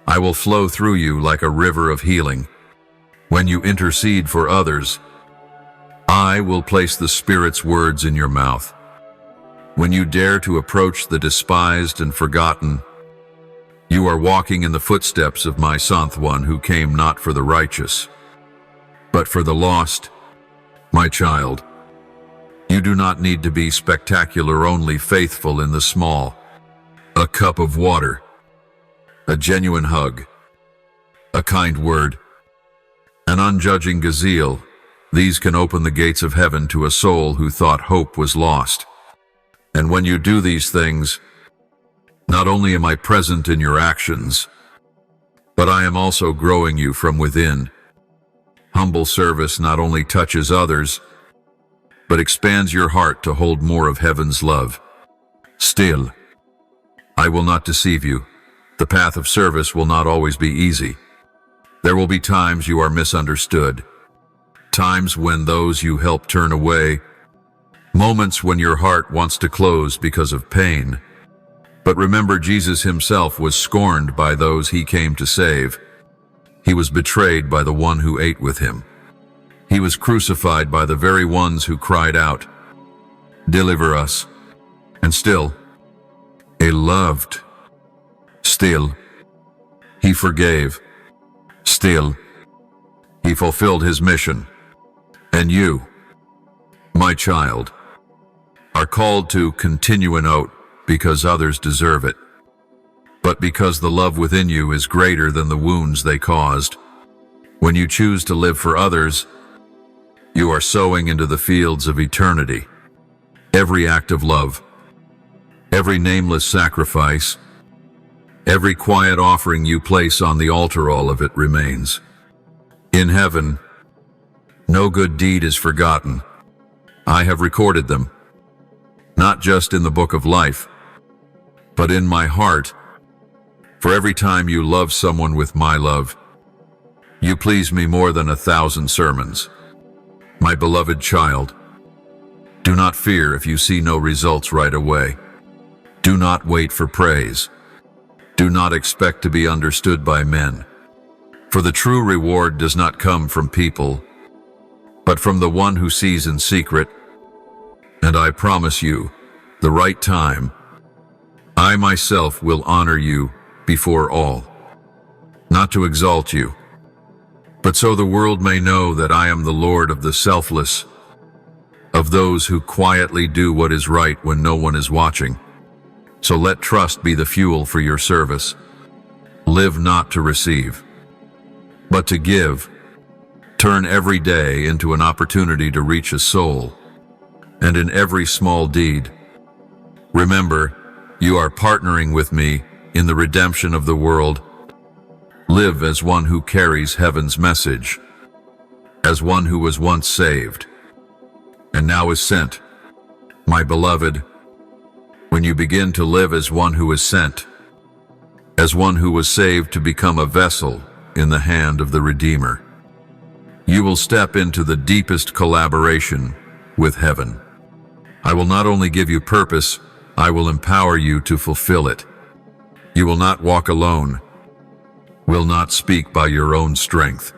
Speaker 1: I will flow through you like a river of healing. When you intercede for others, I will place the Spirit's words in your mouth. When you dare to approach the despised and forgotten, you are walking in the footsteps of my Son, one who came not for the righteous, but for the lost. My child, you do not need to be spectacular, only faithful in the small. A cup of water, a genuine hug, a kind word, an unjudging gazelle. These can open the gates of heaven to a soul who thought hope was lost. And when you do these things, not only am I present in your actions, but I am also growing you from within. Humble service not only touches others, but expands your heart to hold more of heaven's love. Still, I will not deceive you. The path of service will not always be easy. There will be times you are misunderstood, times when those you help turn away, moments when your heart wants to close because of pain. But remember, Jesus himself was scorned by those he came to save. He was betrayed by the one who ate with him. He was crucified by the very ones who cried out, "Deliver us." And still, He loved. Still, He forgave. Still, He fulfilled His mission. And you, my child, are called to continue in out because others deserve it, but because the love within you is greater than the wounds they caused. When you choose to live for others, you are sowing into the fields of eternity. Every act of love, every nameless sacrifice, every quiet offering you place on the altar, all of it remains. In heaven, no good deed is forgotten. I have recorded them, not just in the book of life, but in my heart. For every time you love someone with my love, you please me more than 1,000 sermons. My beloved child, do not fear if you see no results right away. Do not wait for praise. Do not expect to be understood by men. For the true reward does not come from people, but from the one who sees in secret. And I promise you, the right time, I myself will honor you before all. Not to exalt you, but so the world may know that I am the Lord of the selfless, of those who quietly do what is right when no one is watching. So let trust be the fuel for your service. Live not to receive, but to give. Turn every day into an opportunity to reach a soul, and in every small deed, remember, you are partnering with me in the redemption of the world. Live as one who carries heaven's message, as one who was once saved, and now is sent. My beloved, when you begin to live as one who is sent, as one who was saved to become a vessel in the hand of the Redeemer, you will step into the deepest collaboration with heaven. I will not only give you purpose, I will empower you to fulfill it. You will not walk alone, will not speak by your own strength,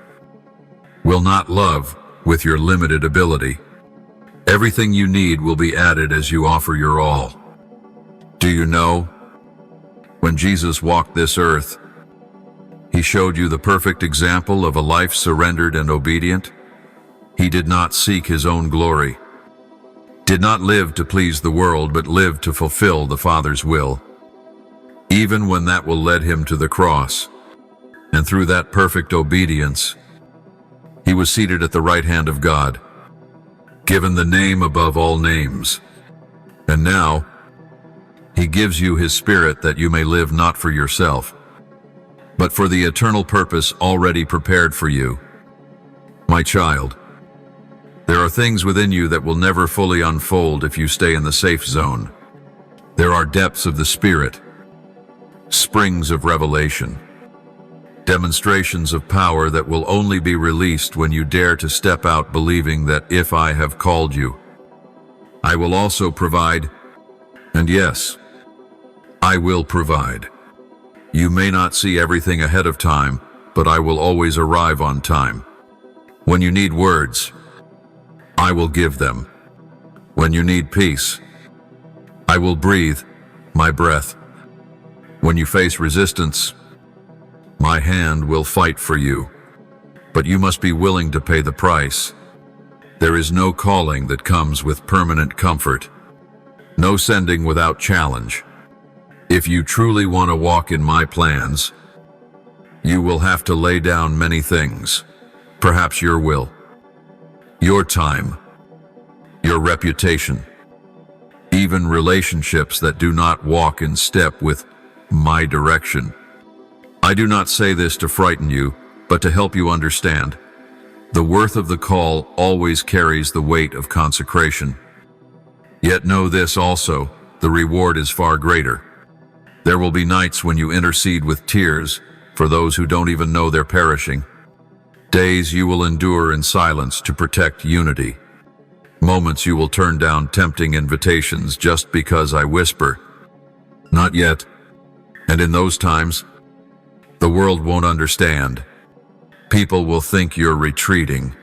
Speaker 1: will not love with your limited ability. Everything you need will be added as you offer your all. Do you know, when Jesus walked this earth, He showed you the perfect example of a life surrendered and obedient. He did not seek His own glory, did not live to please the world, but lived to fulfill the Father's will, even when that will lead Him to the cross. And through that perfect obedience, He was seated at the right hand of God, given the name above all names. And now, He gives you His Spirit that you may live not for yourself, but for the eternal purpose already prepared for you. My child, there are things within you that will never fully unfold if you stay in the safe zone. There are depths of the Spirit, springs of revelation, demonstrations of power that will only be released when you dare to step out believing that if I have called you, I will also provide. And yes, I will provide. You may not see everything ahead of time, but I will always arrive on time. When you need words, I will give them. When you need peace, I will breathe my breath. When you face resistance, my hand will fight for you. But you must be willing to pay the price. There is no calling that comes with permanent comfort, no sending without challenge. If you truly want to walk in my plans, you will have to lay down many things, perhaps your will, your time, your reputation, even relationships that do not walk in step with my direction. I do not say this to frighten you, but to help you understand. The worth of the call always carries the weight of consecration. Yet know this also, the reward is far greater. There will be nights when you intercede with tears for those who don't even know they're perishing. Days you will endure in silence to protect unity. Moments you will turn down tempting invitations just because I whisper, "Not yet." And in those times, the world won't understand. People will think you're retreating.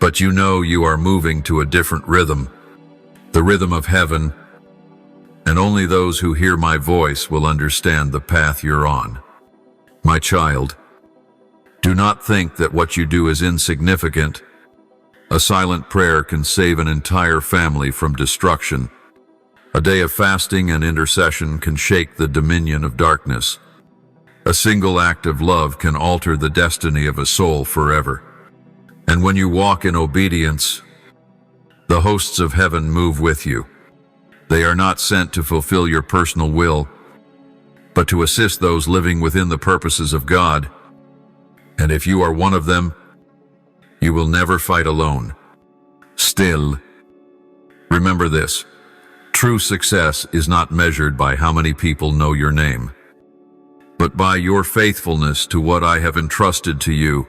Speaker 1: But you know you are moving to a different rhythm, the rhythm of heaven, and only those who hear my voice will understand the path you're on. My child, do not think that what you do is insignificant. A silent prayer can save an entire family from destruction. A day of fasting and intercession can shake the dominion of darkness. A single act of love can alter the destiny of a soul forever. And when you walk in obedience, the hosts of heaven move with you. They are not sent to fulfill your personal will, but to assist those living within the purposes of God. And if you are one of them, you will never fight alone. Still, remember this: true success is not measured by how many people know your name, but by your faithfulness to what I have entrusted to you.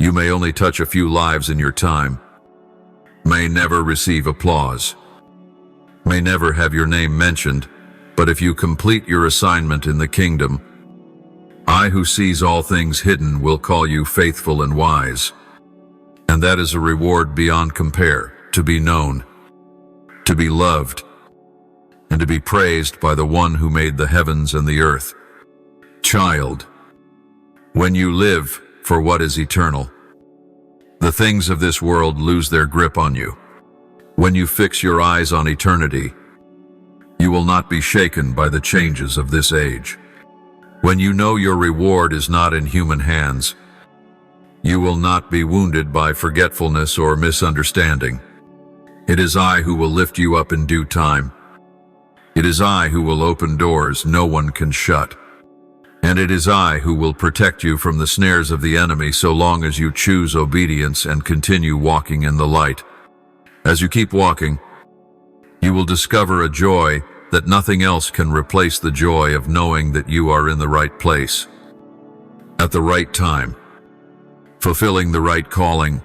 Speaker 1: You may only touch a few lives in your time, may never receive applause, may never have your name mentioned, but if you complete your assignment in the kingdom, I who sees all things hidden will call you faithful and wise. And that is a reward beyond compare, to be known, to be loved, and to be praised by the one who made the heavens and the earth. Child, when you live for what is eternal, the things of this world lose their grip on you. When you fix your eyes on eternity, you will not be shaken by the changes of this age. When you know your reward is not in human hands, you will not be wounded by forgetfulness or misunderstanding. It is I who will lift you up in due time. It is I who will open doors no one can shut. And it is I who will protect you from the snares of the enemy so long as you choose obedience and continue walking in the light. As you keep walking, you will discover a joy that nothing else can replace, the joy of knowing that you are in the right place, at the right time, fulfilling the right calling.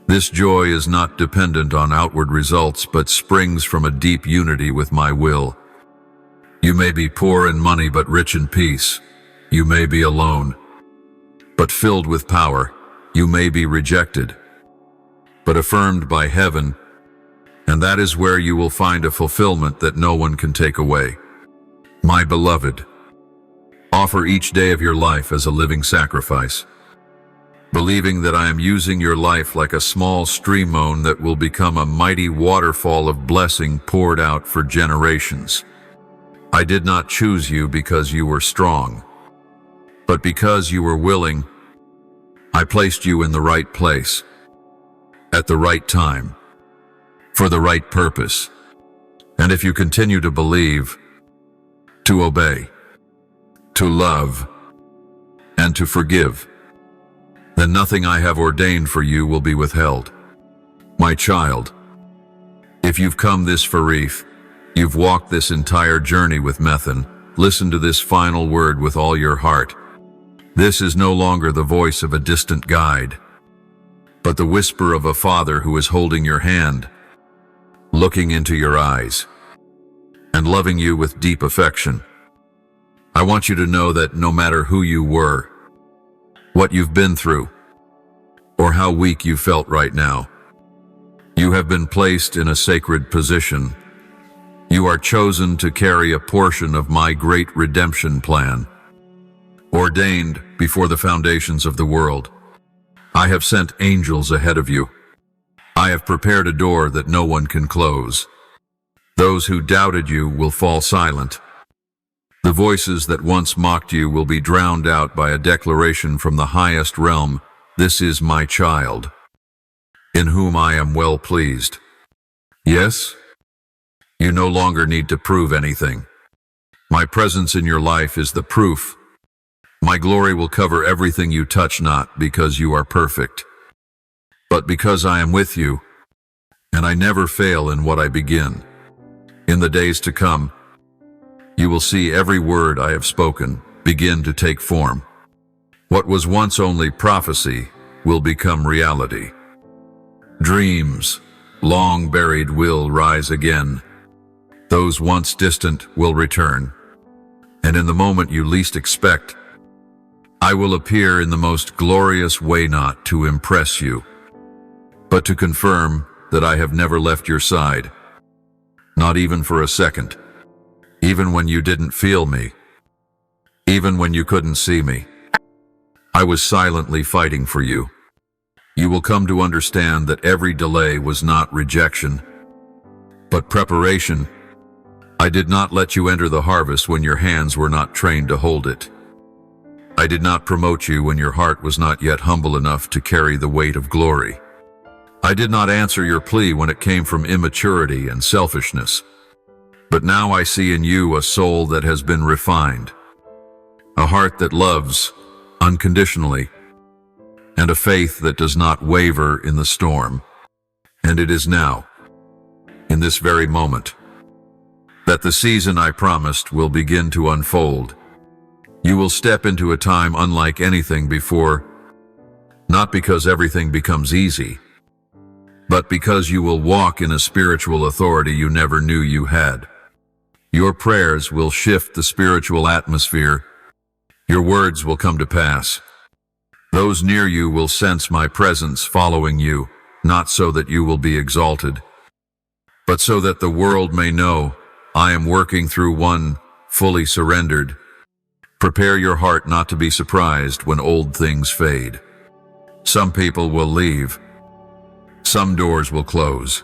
Speaker 1: This joy is not dependent on outward results, but springs from a deep unity with my will. You may be poor in money, but rich in peace. You may be alone, but filled with power. You may be rejected, but affirmed by heaven. And that is where you will find a fulfillment that no one can take away. My beloved, offer each day of your life as a living sacrifice, believing that I am using your life like a small stream that will become a mighty waterfall of blessing poured out for generations. I did not choose you because you were strong, but because you were willing. I placed you in the right place, at the right time, for the right purpose. And if you continue to believe, to obey, to love, and to forgive, then nothing I have ordained for you will be withheld. My child, if you've come this far, you've walked this entire journey with Methan, listen to this final word with all your heart. This is no longer the voice of a distant guide, but the whisper of a father who is holding your hand, looking into your eyes, and loving you with deep affection. I want you to know that no matter who you were, what you've been through, or how weak you felt right now, you have been placed in a sacred position. You are chosen to carry a portion of my great redemption plan, ordained before the foundations of the world. I have sent angels ahead of you. I have prepared a door that no one can close. Those who doubted you will fall silent. The voices that once mocked you will be drowned out by a declaration from the highest realm. This is my child, in whom I am well pleased. Yes, you no longer need to prove anything. My presence in your life is the proof. My glory will cover everything you touch, not because you are perfect, but because I am with you, and I never fail in what I begin. In the days to come, you will see every word I have spoken begin to take form. What was once only prophecy will become reality. Dreams, long buried, will rise again. Those once distant will return. And in the moment you least expect, I will appear in the most glorious way, not to impress you, but to confirm that I have never left your side, not even for a second, even when you didn't feel me, even when you couldn't see me. I was silently fighting for you. You will come to understand that every delay was not rejection, but preparation. I did not let you enter the harvest when your hands were not trained to hold it. I did not promote you when your heart was not yet humble enough to carry the weight of glory. I did not answer your plea when it came from immaturity and selfishness. But now I see in you a soul that has been refined, a heart that loves unconditionally, and a faith that does not waver in the storm. And it is now, in this very moment, that the season I promised will begin to unfold. You will step into a time unlike anything before, not because everything becomes easy, but because you will walk in a spiritual authority you never knew you had. Your prayers will shift the spiritual atmosphere. Your words will come to pass. Those near you will sense my presence following you, not so that you will be exalted, but so that the world may know I am working through one fully surrendered. Prepare your heart not to be surprised when old things fade. Some people will leave. Some doors will close.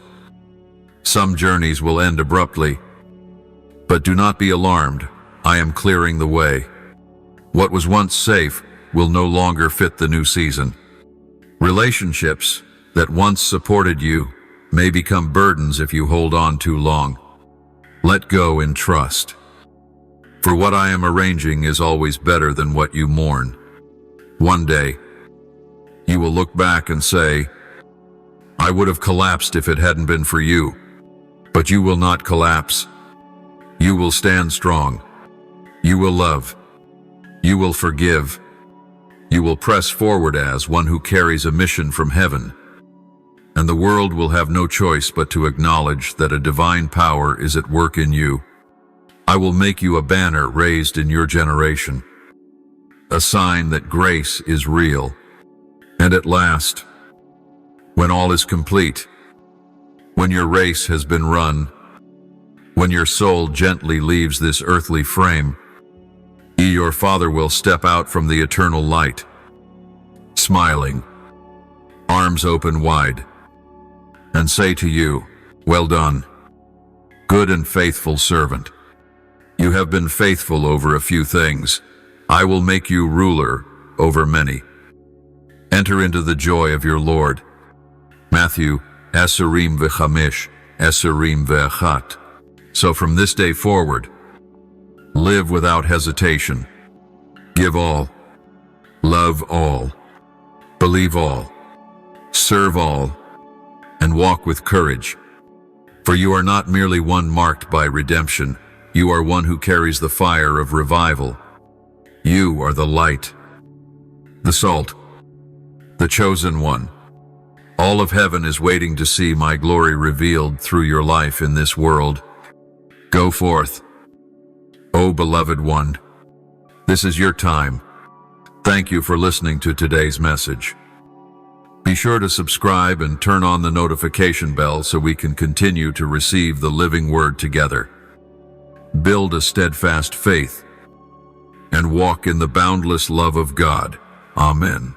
Speaker 1: Some journeys will end abruptly. But do not be alarmed. I am clearing the way. What was once safe will no longer fit the new season. Relationships that once supported you may become burdens if you hold on too long. Let go in trust. For what I am arranging is always better than what you mourn. One day, you will look back and say, I would have collapsed if it hadn't been for you. But you will not collapse. You will stand strong. You will love. You will forgive. You will press forward as one who carries a mission from heaven. And the world will have no choice but to acknowledge that a divine power is at work in you. I will make you a banner raised in your generation, a sign that grace is real. And at last, when all is complete, when your race has been run, when your soul gently leaves this earthly frame, your Father will step out from the eternal light, smiling, arms open wide, and say to you, well done, good and faithful servant. You have been faithful over a few things. I will make you ruler over many. Enter into the joy of your Lord. Matthew 25, 21. So from this day forward, live without hesitation. Give all. Love all. Believe all. Serve all. And walk with courage. For you are not merely one marked by redemption. You are one who carries the fire of revival. You are the light, the salt, the chosen one. All of heaven is waiting to see my glory revealed through your life in this world. Go forth, O beloved one. This is your time. Thank you for listening to today's message. Be sure to subscribe and turn on the notification bell so we can continue to receive the living word together. Build a steadfast faith and walk in the boundless love of God. Amen.